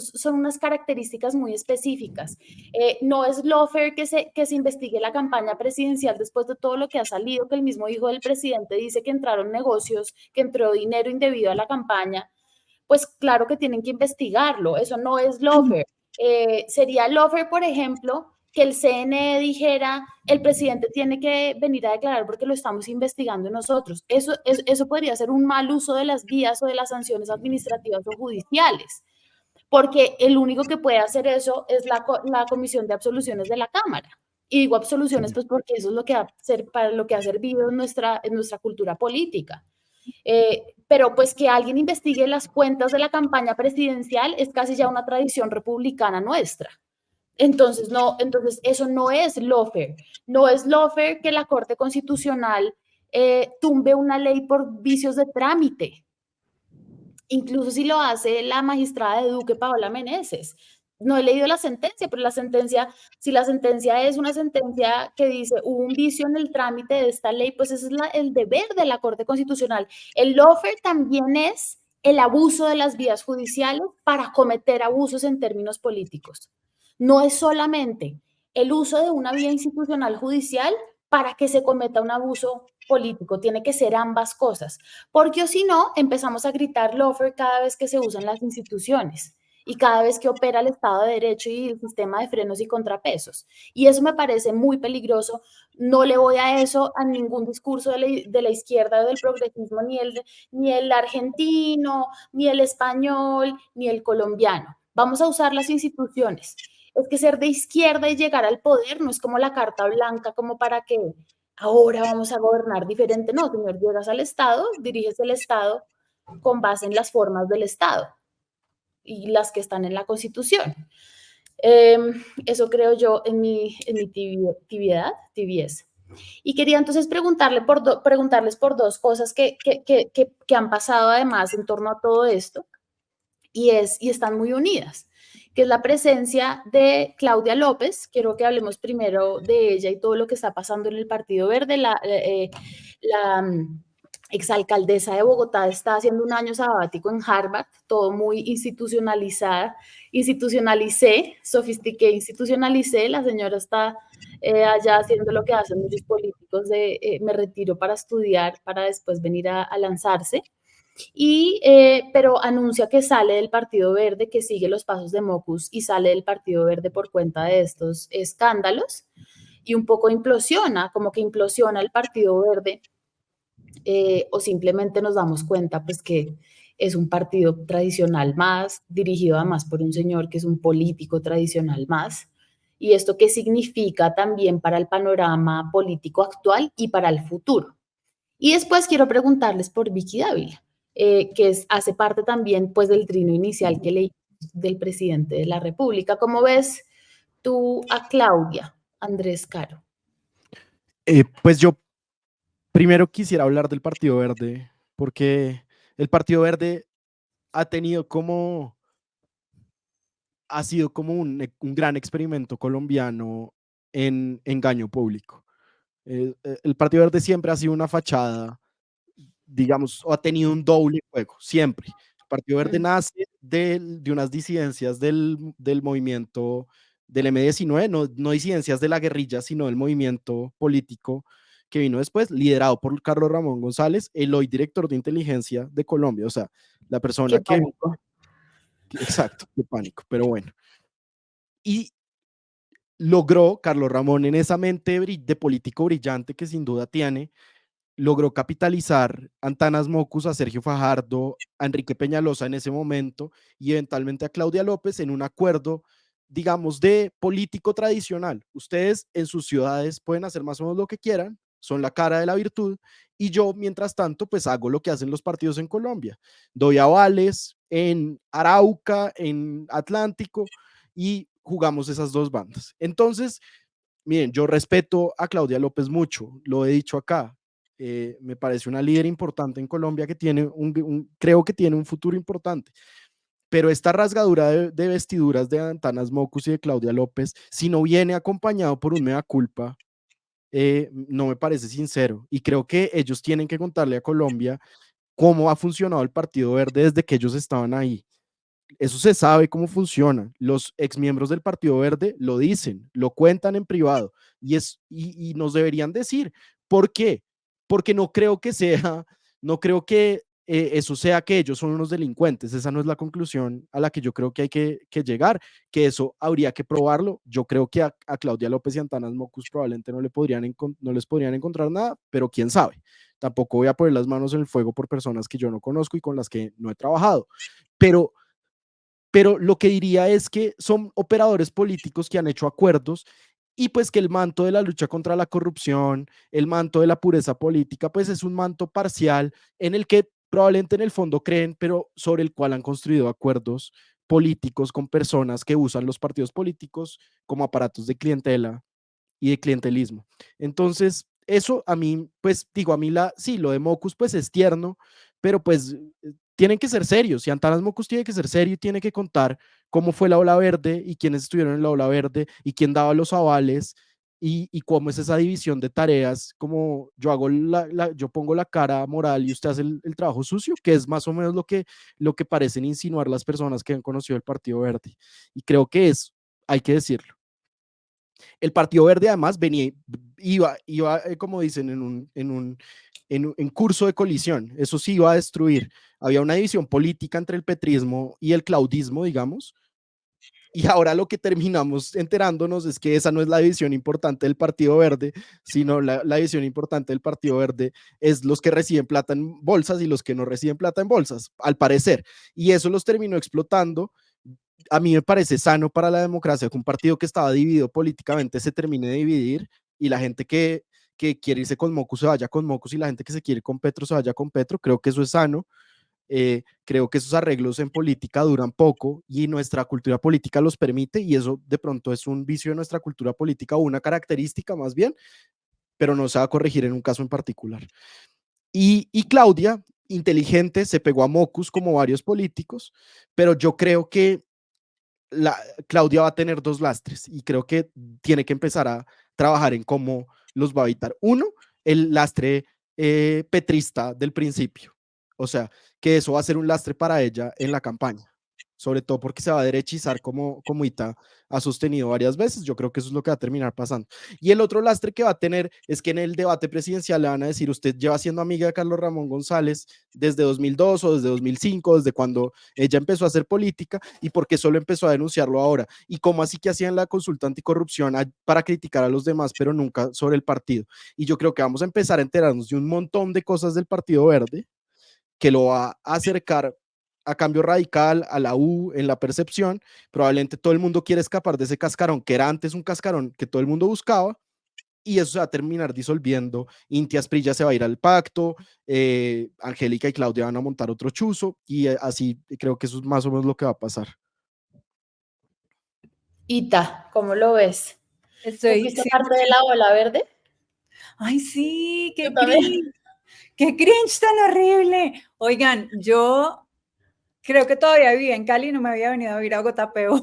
son unas características muy específicas. No es lawfare que se investigue la campaña presidencial después de todo lo que ha salido, que el mismo hijo del presidente dice que entraron negocios, que entró dinero indebido a la campaña. Pues claro que tienen que investigarlo. Eso no es lawfare. Sería lawfare, por ejemplo, que el CNE dijera, el presidente tiene que venir a declarar porque lo estamos investigando nosotros. Eso podría ser un mal uso de las vías o de las sanciones administrativas o judiciales, porque el único que puede hacer eso es la Comisión de Absoluciones de la Cámara. Y digo absoluciones pues porque eso es lo que para lo que ha servido en nuestra cultura política. Pero pues que alguien investigue las cuentas de la campaña presidencial es casi ya una tradición republicana nuestra. Entonces, entonces eso no es lawfare. No es lawfare que la Corte Constitucional tumbe una ley por vicios de trámite, incluso si lo hace la magistrada de Duque, Paola Meneses. No he leído la sentencia, pero si la sentencia es una sentencia que dice hubo un vicio en el trámite de esta ley, pues ese es el deber de la Corte Constitucional. El lawfare también es el abuso de las vías judiciales para cometer abusos en términos políticos. No es solamente el uso de una vía institucional judicial para que se cometa un abuso político, tiene que ser ambas cosas, porque o si no, empezamos a gritar lawfare cada vez que se usan las instituciones y cada vez que opera el Estado de Derecho y el sistema de frenos y contrapesos. Y eso me parece muy peligroso. No le voy a eso a ningún discurso de la izquierda o del progresismo, ni el argentino, ni el español, ni el colombiano. Vamos a usar las instituciones. Es que ser de izquierda y llegar al poder no es como la carta blanca, como para que ahora vamos a gobernar diferente. No, señor, llegas al Estado, diriges el Estado con base en las formas del Estado y las que están en la Constitución. Eso creo yo en mi tibieza. Y quería entonces preguntarles por dos cosas que han pasado además en torno a todo esto y están muy unidas, que es la presencia de Claudia López. Quiero que hablemos primero de ella y todo lo que está pasando en el Partido Verde. La exalcaldesa de Bogotá está haciendo un año sabático en Harvard, todo muy sofistiqué, la señora está allá haciendo lo que hacen muchos políticos me retiro para estudiar, para después venir a lanzarse. Pero anuncia que sale del Partido Verde, que sigue los pasos de Mocus y sale del Partido Verde por cuenta de estos escándalos y un poco implosiona, como que implosiona el Partido Verde, o simplemente nos damos cuenta pues que es un partido tradicional más, dirigido además por un señor que es un político tradicional más. ¿Y esto qué significa también para el panorama político actual y para el futuro? Y después quiero preguntarles por Vicky Dávila, hace parte también pues del trino inicial que leí del presidente de la República. ¿Cómo ves tú a Claudia, Andrés Caro? Pues yo primero quisiera hablar del Partido Verde, porque el Partido Verde ha sido como un gran experimento colombiano en engaño público. El Partido Verde siempre ha sido una fachada, digamos, o ha tenido un doble juego, siempre. El Partido Verde nace de unas disidencias del movimiento del M-19, no disidencias de la guerrilla, sino del movimiento político que vino después, liderado por Carlos Ramón González, el hoy director de inteligencia de Colombia, o sea, la persona Qué pánico. exacto, qué pánico, pero bueno. Y logró Carlos Ramón, en esa mente de político brillante que sin duda tiene, logró capitalizar a Antanas Mockus, a Sergio Fajardo, a Enrique Peñalosa en ese momento y eventualmente a Claudia López en un acuerdo, digamos, de político tradicional. Ustedes en sus ciudades pueden hacer más o menos lo que quieran, son la cara de la virtud, y yo, mientras tanto, pues hago lo que hacen los partidos en Colombia. Doy avales en Arauca, en Atlántico, y jugamos esas dos bandas. Entonces, miren, yo respeto a Claudia López mucho, lo he dicho acá. Me parece una líder importante en Colombia que tiene creo que tiene un futuro importante. Pero esta rasgadura de vestiduras de Antanas Mockus y de Claudia López, si no viene acompañado por un mea culpa, no me parece sincero. Y creo que ellos tienen que contarle a Colombia cómo ha funcionado el Partido Verde desde que ellos estaban ahí. Eso se sabe cómo funciona. Los exmiembros del Partido Verde lo dicen, lo cuentan en privado y nos deberían decir. ¿Por qué? Porque no creo que eso sea que ellos son unos delincuentes. Esa no es la conclusión a la que yo creo que hay que llegar, que eso habría que probarlo. Yo creo que a Claudia López y Antanas Mockus probablemente no les podrían encontrar nada, pero quién sabe. Tampoco voy a poner las manos en el fuego por personas que yo no conozco y con las que no he trabajado. Pero lo que diría es que son operadores políticos que han hecho acuerdos y pues que el manto de la lucha contra la corrupción, el manto de la pureza política, pues es un manto parcial en el que probablemente en el fondo creen, pero sobre el cual han construido acuerdos políticos con personas que usan los partidos políticos como aparatos de clientela y de clientelismo. Entonces, eso a mí, pues digo, sí, lo de Mockus pues es tierno, pero pues tienen que ser serios. Y Antanas Mockus tiene que ser serio y tiene que contar cómo fue la ola verde y quiénes estuvieron en la ola verde y quién daba los avales y cómo es esa división de tareas, como yo hago yo pongo la cara moral y usted hace el trabajo sucio, que es más o menos lo que parecen insinuar las personas que han conocido el Partido Verde. Y creo que hay que decirlo. El Partido Verde además iba como dicen, en curso de colisión. Eso sí iba a destruir. Había una división política entre el petrismo y el claudismo, digamos. Y ahora lo que terminamos enterándonos es que esa no es la división importante del Partido Verde, sino la división importante del Partido Verde es los que reciben plata en bolsas y los que no reciben plata en bolsas, al parecer. Y eso los terminó explotando. A mí me parece sano para la democracia que un partido que estaba dividido políticamente se termine de dividir y la gente que quiere irse con Mockus se vaya con Mockus y la gente que se quiere ir con Petro se vaya con Petro. Creo que eso es sano. Creo que esos arreglos en política duran poco y nuestra cultura política los permite y eso de pronto es un vicio de nuestra cultura política o una característica más bien, pero no se va a corregir en un caso en particular. Y Claudia, inteligente, se pegó a Mockus como varios políticos, pero yo creo que Claudia va a tener dos lastres y creo que tiene que empezar a trabajar en cómo los va a evitar. Uno, el lastre petrista del principio. O sea, que eso va a ser un lastre para ella en la campaña, sobre todo porque se va a derechizar como Ita ha sostenido varias veces. Yo creo que eso es lo que va a terminar pasando. Y el otro lastre que va a tener es que en el debate presidencial le van a decir, usted lleva siendo amiga de Carlos Ramón González desde 2002 o desde 2005, desde cuando ella empezó a hacer política, y por qué solo empezó a denunciarlo ahora. Y cómo así que hacían la consulta anticorrupción para criticar a los demás, pero nunca sobre el partido. Y yo creo que vamos a empezar a enterarnos de un montón de cosas del Partido Verde que lo va a acercar a Cambio Radical, a la U, en la percepción. Probablemente todo el mundo quiere escapar de ese cascarón, que era antes un cascarón que todo el mundo buscaba, y eso se va a terminar disolviendo. Inti Asprilla se va a ir al pacto, Angélica y Claudia van a montar otro chuzo, y así creo que eso es más o menos lo que va a pasar. Ita, ¿cómo lo ves? ¿Tú fuiste parte de la ola verde? Ay, sí, qué cringe. ¡Qué cringe tan horrible! Oigan, yo creo que todavía vivía en Cali y no me había venido a vivir a Bogotá, pero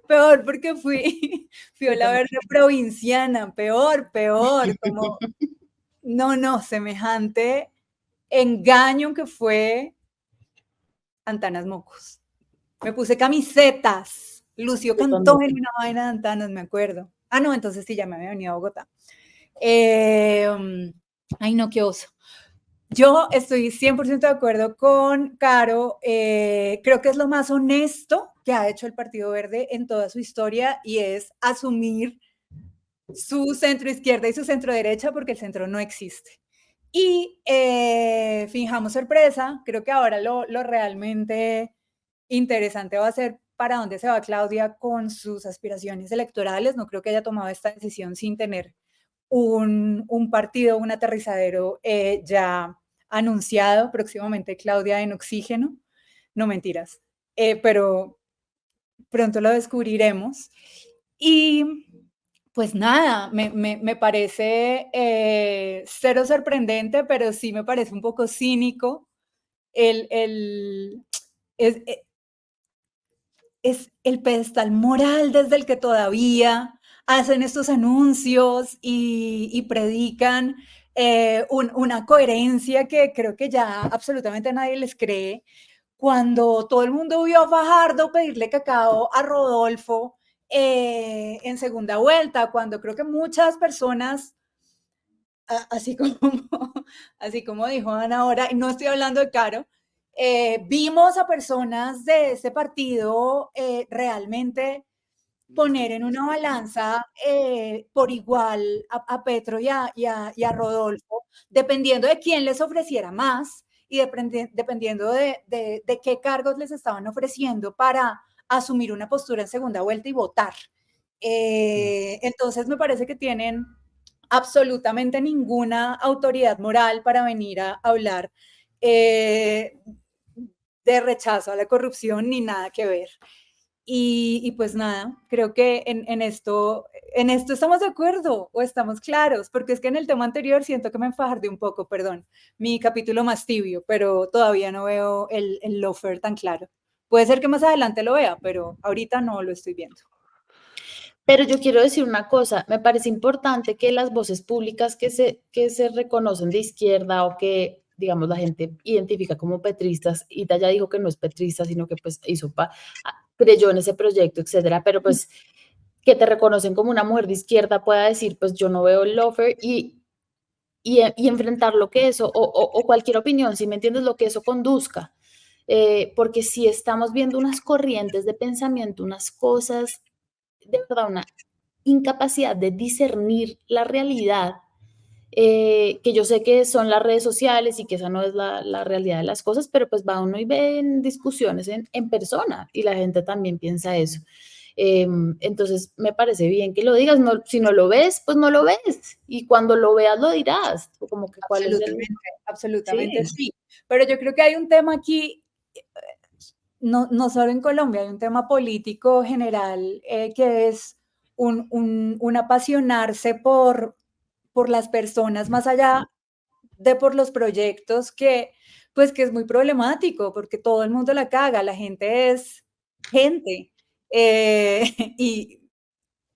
Peor porque fui la verde provinciana, peor, como, no, semejante engaño que fue Antanas Mocos. Me puse camisetas, Lucio cantó en una vaina de Antanas, me acuerdo. Ah, no, entonces sí, ya me había venido a Bogotá. Ay, no, qué oso. Yo estoy 100% de acuerdo con Caro. Creo que es lo más honesto que ha hecho el Partido Verde en toda su historia y es asumir su centro izquierda y su centro derecha porque el centro no existe. Y fijamos sorpresa. Creo que ahora lo realmente interesante va a ser para dónde se va Claudia con sus aspiraciones electorales. No creo que haya tomado esta decisión sin tener un partido, un aterrizadero ya anunciado. Próximamente Claudia en Oxígeno. No, mentiras. Pero pronto lo descubriremos. Y pues nada, me parece cero sorprendente, pero sí me parece un poco cínico es el pedestal moral desde el que todavía hacen estos anuncios y predican una coherencia que creo que ya absolutamente nadie les cree. Cuando todo el mundo vio a Fajardo pedirle cacao a Rodolfo en segunda vuelta, cuando creo que muchas personas, así como, así como dijo Ana ahora, y no estoy hablando de Caro, vimos a personas de ese partido realmente poner en una balanza por igual a Petro y a Rodolfo, dependiendo de quién les ofreciera más y dependiendo de qué cargos les estaban ofreciendo para asumir una postura en segunda vuelta y votar. Entonces me parece que tienen absolutamente ninguna autoridad moral para venir a hablar de rechazo a la corrupción ni nada que ver. Y pues nada, creo que en esto estamos de acuerdo o estamos claros, porque es que en el tema anterior siento que me enfardé un poco, perdón, mi capítulo más tibio, pero todavía no veo el lawfare tan claro. Puede ser que más adelante lo vea, pero ahorita no lo estoy viendo. Pero yo quiero decir una cosa, me parece importante que las voces públicas que se reconocen de izquierda o que, digamos, la gente identifica como petristas, y ya dijo que no es petrista, sino que pues creyó en ese proyecto, etcétera, pero pues que te reconocen como una mujer de izquierda pueda decir, pues yo no veo el lawfare y enfrentar lo que eso, o cualquier opinión, si me entiendes, lo que eso conduzca. Porque si estamos viendo unas corrientes de pensamiento, unas cosas, de verdad, una incapacidad de discernir la realidad, que yo sé que son las redes sociales y que esa no es la realidad de las cosas, pero pues va uno y ve en discusiones en persona y la gente también piensa eso. Entonces me parece bien que lo digas, no, si no lo ves, pues no lo ves y cuando lo veas lo dirás, como que cuál es el... Absolutamente sí. Pero yo creo que hay un tema aquí, no solo en Colombia, hay un tema político general que es un apasionarse por las personas más allá de por los proyectos que es muy problemático porque todo el mundo la caga, la gente es gente. Y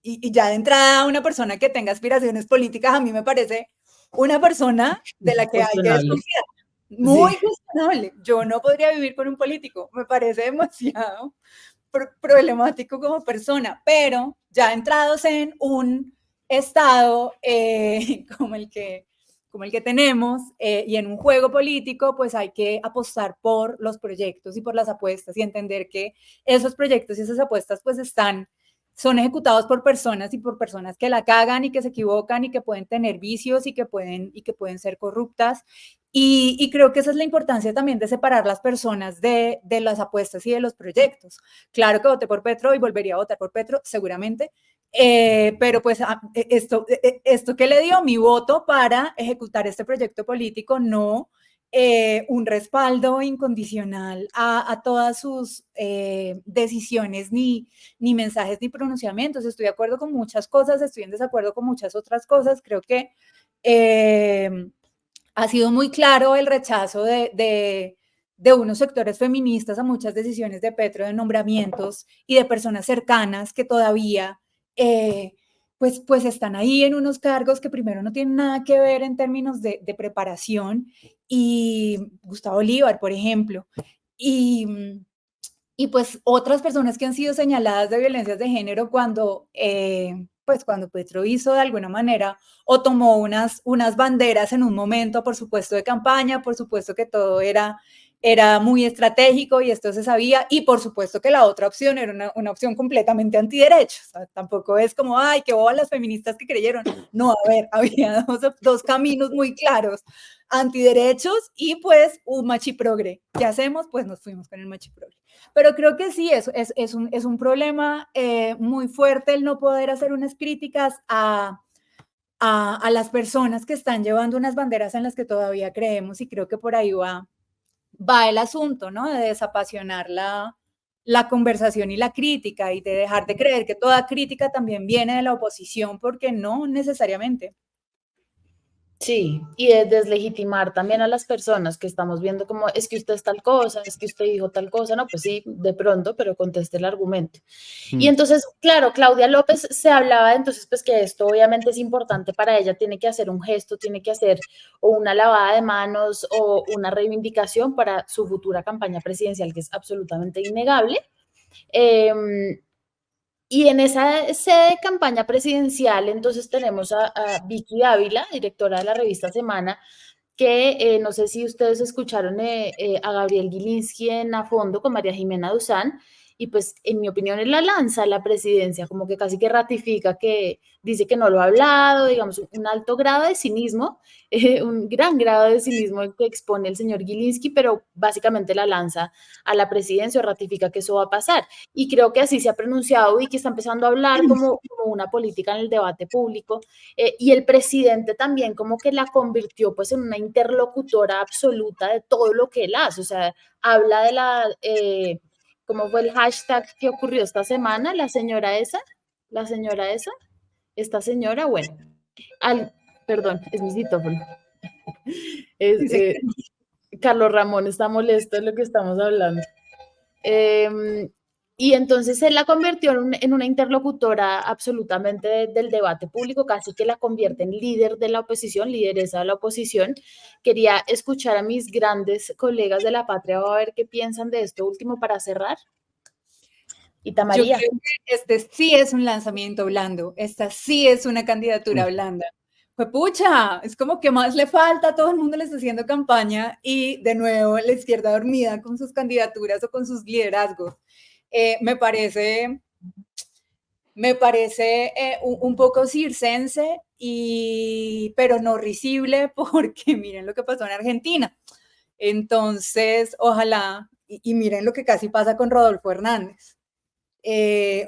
ya de entrada una persona que tenga aspiraciones políticas a mí me parece una persona de la que hay que desconfiar. Muy cuestionable. Yo no podría vivir con un político, me parece demasiado problemático como persona, pero ya entrados en un estado como el que tenemos y en un juego político, pues hay que apostar por los proyectos y por las apuestas y entender que esos proyectos y esas apuestas pues son ejecutados por personas y por personas que la cagan y que se equivocan y que pueden tener vicios y que pueden ser corruptas. Y creo que esa es la importancia también de separar las personas de las apuestas y de los proyectos. Claro que voté por Petro y volvería a votar por Petro, seguramente, pero pues esto que le dio mi voto para ejecutar este proyecto político, no un respaldo incondicional a todas sus decisiones, ni mensajes, ni pronunciamientos. Estoy de acuerdo con muchas cosas, estoy en desacuerdo con muchas otras cosas. Creo que ha sido muy claro el rechazo de de unos sectores feministas a muchas decisiones de Petro, de nombramientos y de personas cercanas que todavía pues están ahí en unos cargos que primero no tienen nada que ver en términos de preparación, y Gustavo Bolívar, por ejemplo, y pues otras personas que han sido señaladas de violencias de género cuando Petro hizo de alguna manera o tomó unas banderas en un momento, por supuesto, de campaña, por supuesto que todo era muy estratégico y esto se sabía, y por supuesto que la otra opción era una opción completamente antiderecho. O sea, tampoco es como, ay, qué bobas las feministas que creyeron. No, a ver, había dos caminos muy claros: antiderechos y pues un machiprogre. ¿Qué hacemos? Pues nos fuimos con el machiprogre. Pero creo que sí, es un problema muy fuerte el no poder hacer unas críticas a las personas que están llevando unas banderas en las que todavía creemos, y creo que por ahí va el asunto, ¿no? De desapasionar la conversación y la crítica, y de dejar de creer que toda crítica también viene de la oposición, porque no necesariamente. Sí, y de deslegitimar también a las personas que estamos viendo como, es que usted es tal cosa, es que usted dijo tal cosa, no, pues sí, de pronto, pero conteste el argumento. Y entonces, claro, Claudia López se hablaba entonces pues que esto obviamente es importante para ella, tiene que hacer un gesto, tiene que hacer o una lavada de manos o una reivindicación para su futura campaña presidencial, que es absolutamente innegable. Y en esa sede de campaña presidencial, entonces tenemos a Vicky Dávila, directora de la revista Semana, que no sé si ustedes escucharon a Gabriel Gilinski en A Fondo con María Jimena Duzán, y pues en mi opinión él la lanza a la presidencia, como que casi que ratifica, que dice que no lo ha hablado, digamos, un alto grado de cinismo, un gran grado de cinismo el que expone el señor Gilinski, pero básicamente la lanza a la presidencia o ratifica que eso va a pasar. Y creo que así se ha pronunciado y que está empezando a hablar como una política en el debate público, y el presidente también como que la convirtió pues en una interlocutora absoluta de todo lo que él hace, o sea, habla de ¿cómo fue el hashtag que ocurrió esta semana? La señora esa, esta señora, bueno, perdón, es mi citófono. Carlos Ramón está molesto de lo que estamos hablando. Y entonces él la convirtió en una interlocutora absolutamente del debate público, casi que la convierte en líder de la oposición, lideresa de la oposición. Quería escuchar a mis grandes colegas de la patria a ver qué piensan de esto último para cerrar. Itamaría. Yo creo que este sí es un lanzamiento blando, esta sí es una candidatura blanda. Pues pucha, es como que más le falta, todo el mundo le está haciendo campaña y de nuevo la izquierda dormida con sus candidaturas o con sus liderazgos. Me parece un poco circense, pero no risible, porque miren lo que pasó en Argentina. Entonces, ojalá, y miren lo que casi pasa con Rodolfo Hernández.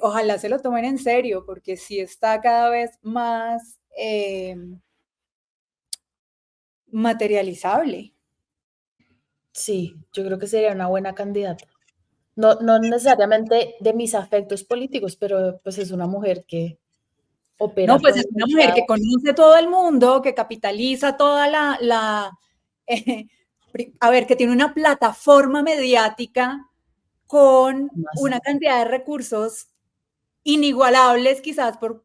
Ojalá se lo tomen en serio, porque sí está cada vez más materializable. Sí, yo creo que sería una buena candidata. No necesariamente de mis afectos políticos, pero pues es una mujer que opera. No, pues es una mujer que conoce todo el mundo, que capitaliza toda a ver, que tiene una plataforma mediática con una cantidad de recursos inigualables quizás por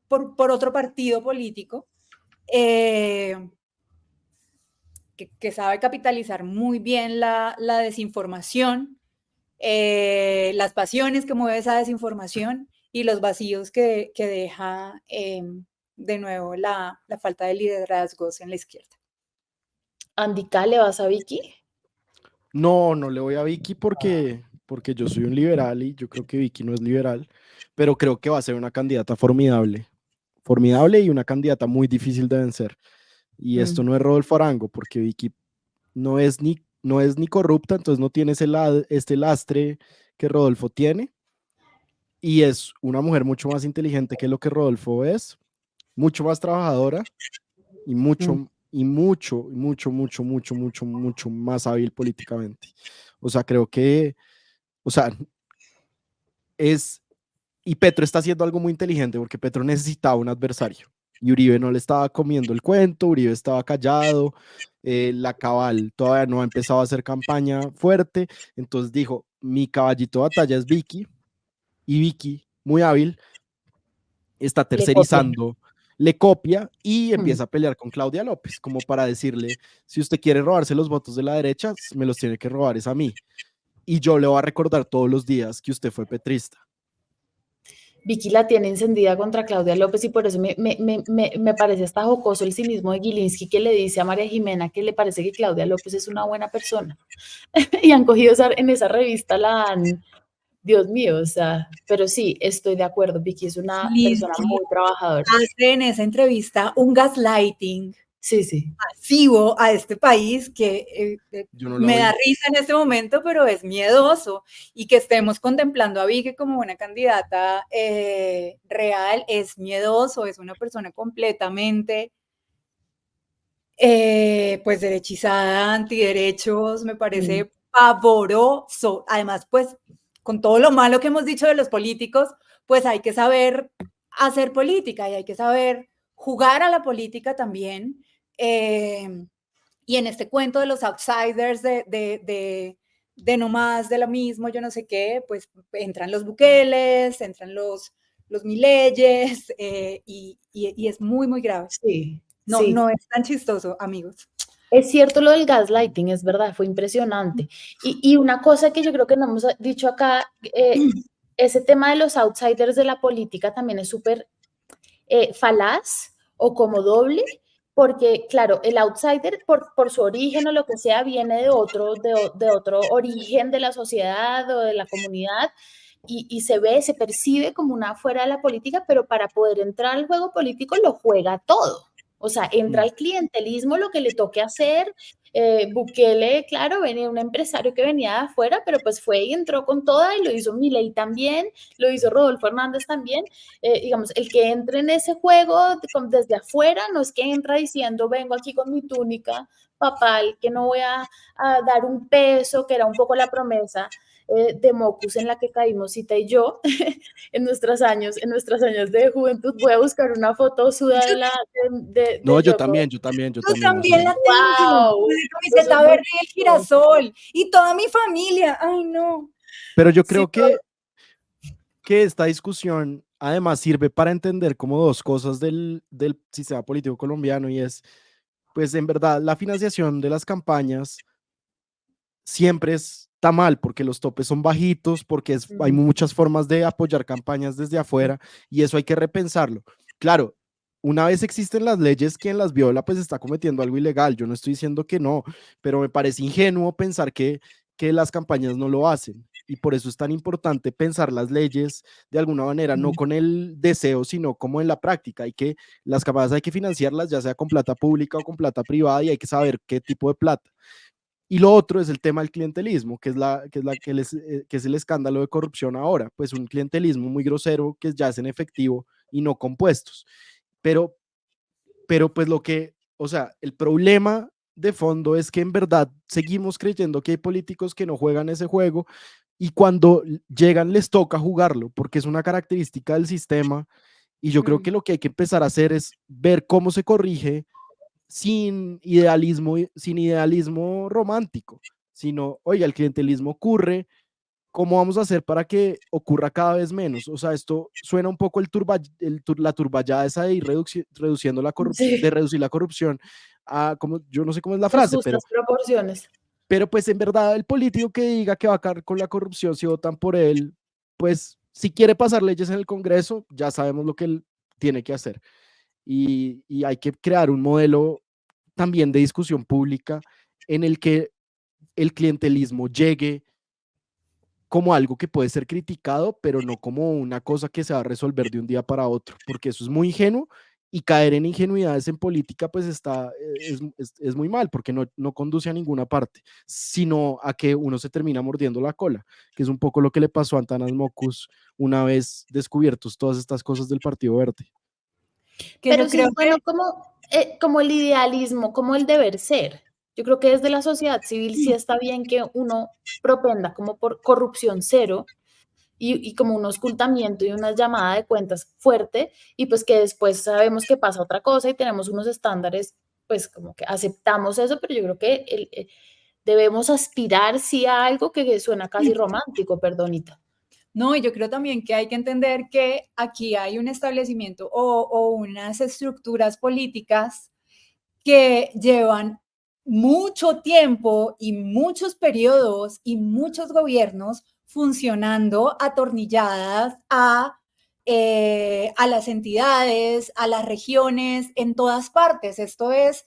otro partido político, que sabe capitalizar muy bien la desinformación, las pasiones que mueve esa desinformación y los vacíos que deja de nuevo la falta de liderazgos en la izquierda. ¿Andica le vas a Vicky? No le voy a Vicky porque yo soy un liberal y yo creo que Vicky no es liberal, pero creo que va a ser una candidata formidable y una candidata muy difícil de vencer. Y esto no es Rodolfo Arango, porque Vicky no es ni corrupta, entonces no tiene este lastre que Rodolfo tiene, y es una mujer mucho más inteligente que lo que Rodolfo es, mucho más trabajadora y mucho más hábil políticamente. O sea, creo que, y Petro está haciendo algo muy inteligente, porque Petro necesitaba un adversario y Uribe no le estaba comiendo el cuento, Uribe estaba callado, la Cabal todavía no ha empezado a hacer campaña fuerte, entonces dijo, mi caballito de batalla es Vicky, y Vicky, muy hábil, está tercerizando, le copia y empieza a pelear con Claudia López, como para decirle, si usted quiere robarse los votos de la derecha, me los tiene que robar es a mí. Y yo le voy a recordar todos los días que usted fue petrista. Vicky la tiene encendida contra Claudia López y por eso me parece hasta jocoso el cinismo de Gilinski que le dice a María Jimena que le parece que Claudia López es una buena persona. Y han cogido en esa revista, Dios mío, o sea, pero sí, estoy de acuerdo, Vicky es una persona muy trabajadora. Hace en esa entrevista un gaslighting masivo a este país que me da risa en este momento, pero es miedoso. Y que estemos contemplando a Vicky como una candidata real es miedoso, es una persona completamente pues derechizada, antiderechos, me parece pavoroso. Además, pues con todo lo malo que hemos dicho de los políticos, pues hay que saber hacer política y hay que saber jugar a la política también. Y en este cuento de los outsiders, de no más de lo mismo, yo no sé qué, pues entran los Bukeles, entran los Mileyes, y es muy, muy grave. Sí. No es tan chistoso, amigos. Es cierto lo del gaslighting, es verdad, fue impresionante. Y una cosa que yo creo que no hemos dicho acá, ese tema de los outsiders de la política también es súper falaz o como doble, porque claro, el outsider por su origen o lo que sea viene de otro origen de la sociedad o de la comunidad y se percibe como una fuera de la política, pero para poder entrar al juego político lo juega todo. O sea, entra al clientelismo, lo que le toque hacer. Bukele, claro, venía un empresario que venía de afuera, pero pues fue y entró con toda y lo hizo Milei también, lo hizo Rodolfo Hernández también. Digamos, el que entre en ese juego desde afuera no es que entra diciendo vengo aquí con mi túnica papal, que no voy a dar un peso, que era un poco la promesa de Mocus en la que caímos Cita y yo en nuestros años de juventud. Voy a buscar una foto suda de No, yo Yoko. también. Yo también la tengo. Wow. La camiseta verde y el girasol. Y toda mi familia. Ay, no. Pero yo creo que esta discusión además sirve para entender como dos cosas del sistema político colombiano, y es, pues en verdad, la financiación de las campañas siempre está mal porque los topes son bajitos, porque hay muchas formas de apoyar campañas desde afuera y eso hay que repensarlo. Claro, una vez existen las leyes, quien las viola pues está cometiendo algo ilegal. Yo no estoy diciendo que no, pero me parece ingenuo pensar que las campañas no lo hacen. Y por eso es tan importante pensar las leyes de alguna manera, no con el deseo, sino como en la práctica. Hay que, las campañas hay que financiarlas, ya sea con plata pública o con plata privada, y hay que saber qué tipo de plata. Y lo otro es el tema del clientelismo, que es el escándalo de corrupción ahora, pues un clientelismo muy grosero que ya es en efectivo y no compuestos. Pero pues o sea, el problema de fondo es que en verdad seguimos creyendo que hay políticos que no juegan ese juego y cuando llegan les toca jugarlo, porque es una característica del sistema, y yo creo que lo que hay que empezar a hacer es ver cómo se corrige sin idealismo romántico, sino, oye, el clientelismo ocurre, ¿cómo vamos a hacer para que ocurra cada vez menos? O sea, esto suena un poco la turballada esa de ir reduciendo la corrupción, de reducir la corrupción a, como, yo no sé cómo es la frase, pero proporciones. Pero pues en verdad el político que diga que va a acabar con la corrupción, si votan por él, pues si quiere pasar leyes en el Congreso, ya sabemos lo que él tiene que hacer. Y hay que crear un modelo también de discusión pública en el que el clientelismo llegue como algo que puede ser criticado, pero no como una cosa que se va a resolver de un día para otro, porque eso es muy ingenuo, y caer en ingenuidades en política pues es muy mal, porque no conduce a ninguna parte, sino a que uno se termina mordiendo la cola, que es un poco lo que le pasó a Antanas Mocus una vez descubiertos todas estas cosas del Partido Verde. Pero sí, bueno, como el idealismo, como el deber ser. Yo creo que desde la sociedad civil sí está bien que uno propenda como por corrupción cero y como un ocultamiento y una llamada de cuentas fuerte, y pues que después sabemos que pasa otra cosa y tenemos unos estándares, pues como que aceptamos eso, pero yo creo que debemos aspirar sí a algo que suena casi romántico, perdonita. No, y yo creo también que hay que entender que aquí hay un establecimiento o unas estructuras políticas que llevan mucho tiempo y muchos periodos y muchos gobiernos funcionando atornilladas a las entidades, a las regiones, en todas partes. Esto es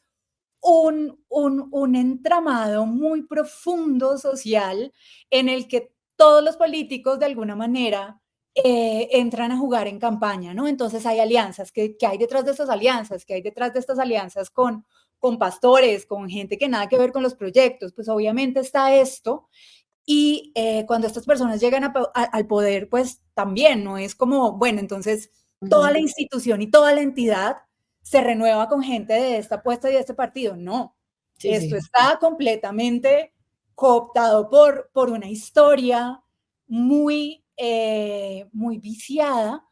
un entramado muy profundo social en el que todos los políticos de alguna manera entran a jugar en campaña, ¿no? Entonces hay alianzas, ¿qué hay detrás de estas alianzas? ¿Qué hay detrás de estas alianzas con pastores, con gente que nada que ver con los proyectos? Pues obviamente está esto, y cuando estas personas llegan al poder, pues también, ¿no? Es como, bueno, entonces toda la institución y toda la entidad se renueva con gente de esta puesta y de este partido. No, Sí, esto sí. está completamente cooptado por una historia muy, muy viciada,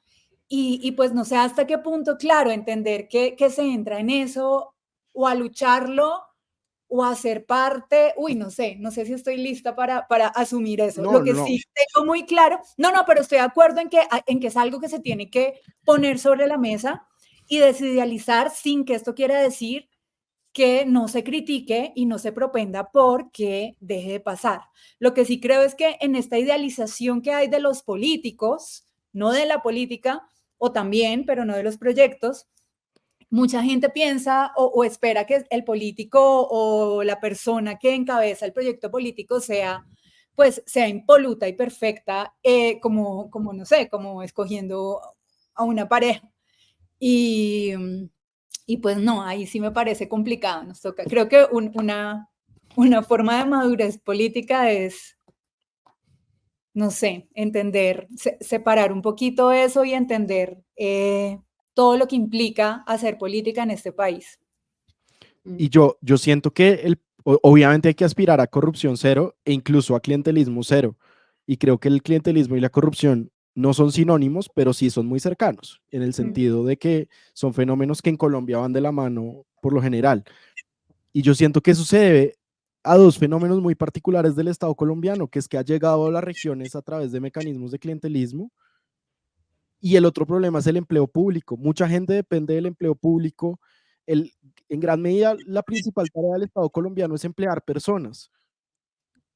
y pues no sé hasta qué punto, claro, entender que se entra en eso o a lucharlo o a ser parte, no sé si estoy lista para asumir eso. No, Lo que no. sí tengo muy claro, no, pero estoy de acuerdo en que es algo que se tiene que poner sobre la mesa y desidealizar, sin que esto quiera decir que no se critique y no se propenda porque deje de pasar. Lo que sí creo es que en esta idealización que hay de los políticos, no de la política, o también, pero no de los proyectos, mucha gente piensa o espera que el político o la persona que encabeza el proyecto político sea impoluta y perfecta, como, no sé, como escogiendo a una pareja. Y pues no, ahí sí me parece complicado. Nos toca, creo que una forma de madurez política es, no sé, entender, separar un poquito eso y entender todo lo que implica hacer política en este país. Y yo siento que obviamente hay que aspirar a corrupción cero e incluso a clientelismo cero. Y creo que el clientelismo y la corrupción no son sinónimos, pero sí son muy cercanos, en el sentido de que son fenómenos que en Colombia van de la mano por lo general. Y yo siento que eso se debe a dos fenómenos muy particulares del Estado colombiano, que es que ha llegado a las regiones a través de mecanismos de clientelismo. Y el otro problema es el empleo público. Mucha gente depende del empleo público. En gran medida, la principal tarea del Estado colombiano es emplear personas,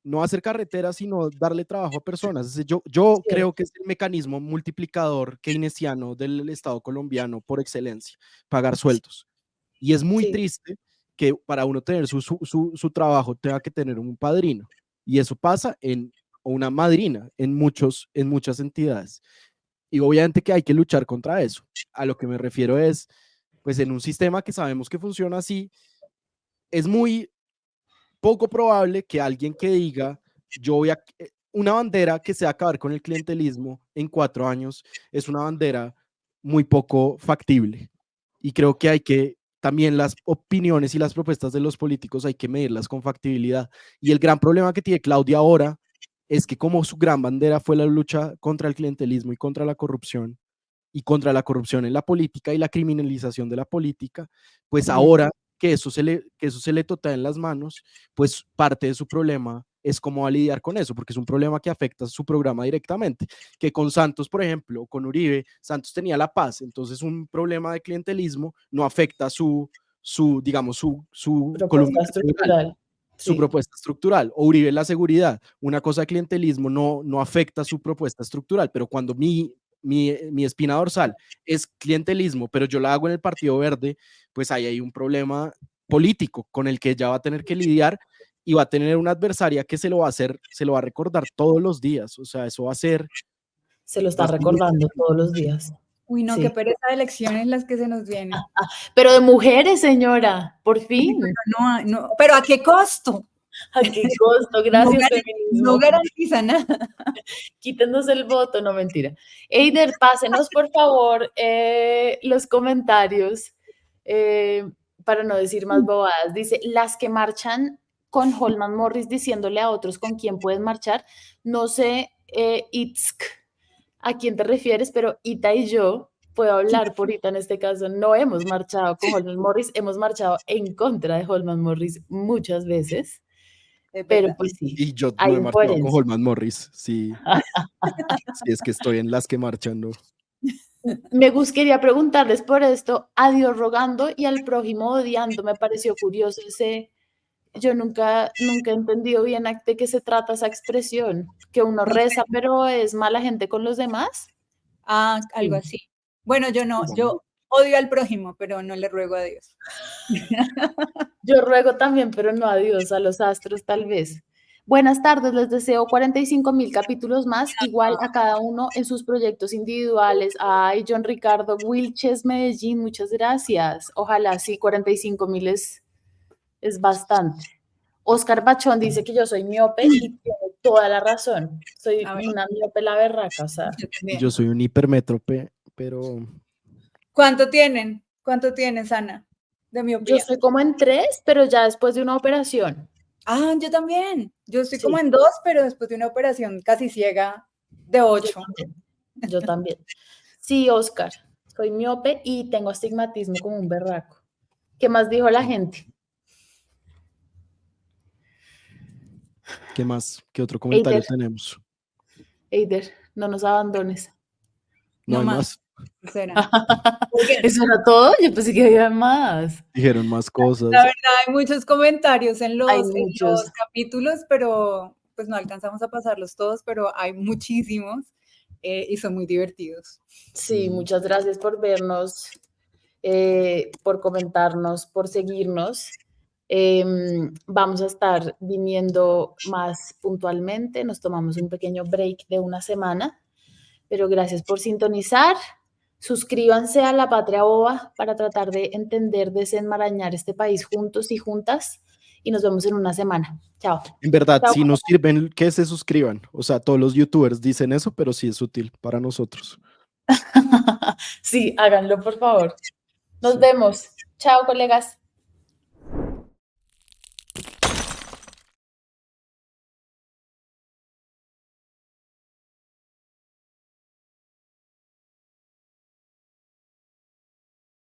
no hacer carreteras, sino darle trabajo a personas. Yo creo que es el mecanismo multiplicador keynesiano del Estado colombiano por excelencia, pagar sueldos. Y es muy triste que para uno tener su trabajo tenga que tener un padrino. Y eso pasa o una madrina en muchas entidades. Y obviamente que hay que luchar contra eso. A lo que me refiero es, pues en un sistema que sabemos que funciona así, es muy poco probable que alguien que diga, una bandera que sea acabar con el clientelismo en 4 años, es una bandera muy poco factible. Y creo que hay que, también las opiniones y las propuestas de los políticos hay que medirlas con factibilidad. Y el gran problema que tiene Claudia ahora es que como su gran bandera fue la lucha contra el clientelismo y contra la corrupción, y contra la corrupción en la política y la criminalización de la política, pues ahora que eso se le totea en las manos, pues parte de su problema es cómo va a lidiar con eso, porque es un problema que afecta a su programa directamente, que con Santos, por ejemplo, con Uribe, Santos tenía la paz, entonces un problema de clientelismo no afecta digamos, su columna estructural. su propuesta estructural, o Uribe la seguridad. Una cosa de clientelismo no afecta su propuesta estructural, pero cuando mi espina dorsal es clientelismo, pero yo la hago en el Partido Verde, pues ahí hay un problema político con el que ella va a tener que lidiar y va a tener una adversaria que se lo va a recordar todos los días. O sea, eso va a ser... Se lo está recordando todos los días. Uy, no, Sí. qué pereza de elecciones las que se nos vienen. Pero de mujeres, señora, por fin. No, pero ¿a qué costo? ¿A qué costo? Gracias, feminismo. No garantiza nada. Quítenos el voto, no, mentira. Eider, pásenos por favor los comentarios para no decir más bobadas. Dice, las que marchan con Holman Morris diciéndole a otros con quién pueden marchar, no sé, Itzk, a quién te refieres, pero Ita y yo, puedo hablar por Ita en este caso, no hemos marchado con Holman Morris, hemos marchado en contra de Holman Morris muchas veces, Es pero verdad. pues sí, Y yo hay no he marchado con incoherencia. Holman Morris, sí. Sí, es que estoy en las que marchan, ¿no? Me gustaría preguntarles por esto, a Dios rogando y al prójimo odiando, me pareció curioso ese, yo nunca he entendido bien de qué se trata esa expresión, que uno No sé. reza pero es mala gente con los demás. Algo Sí. así. Bueno, yo no, Sí. yo odio al prójimo, pero no le ruego a Dios. Yo ruego también, pero no a Dios, a los astros tal vez. Buenas tardes, les deseo 45.000 capítulos más, igual a cada uno en sus proyectos individuales. Ay, John Ricardo Wilches, Medellín, muchas gracias. Ojalá sí, 45.000 es bastante. Oscar Bachón dice que yo soy miope y tiene toda la razón. Soy A ver, una miope la berraca, o sea, yo Y también. yo soy un hipermétrope, pero ¿Cuánto tienen? ¿Cuánto tienes, Ana, de yo miopía? soy como en 3, pero ya después de una operación. Yo también. Yo estoy como Sí, en 2, pero después de una operación casi ciega de yo 8. también. Yo también. Sí, Oscar, soy miope y tengo astigmatismo como un berraco. ¿Qué más dijo la gente? ¿qué más? ¿Qué otro comentario tenemos? Eider, no nos abandones. No No hay más. más. Será. Oigan, ¿Eso era todo? Yo pensé que había más. Dijeron más la cosas. verdad hay muchos comentarios en Hay los muchos. capítulos, pero pues no alcanzamos a pasarlos todos, pero hay muchísimos y son muy divertidos. Sí, muchas gracias por vernos, por comentarnos, por seguirnos. Vamos a estar viniendo más puntualmente. Nos tomamos un pequeño break de una semana, pero gracias por sintonizar. Suscríbanse a La Patria Boba para tratar de entender, desenmarañar este país juntos y juntas. Y nos vemos en una semana. Chao. En verdad, Chao. si nos sirven, que se suscriban. O sea, todos los youtubers dicen eso, pero sí es útil para nosotros. Sí, háganlo, por favor. Nos Sí. vemos. Chao, colegas.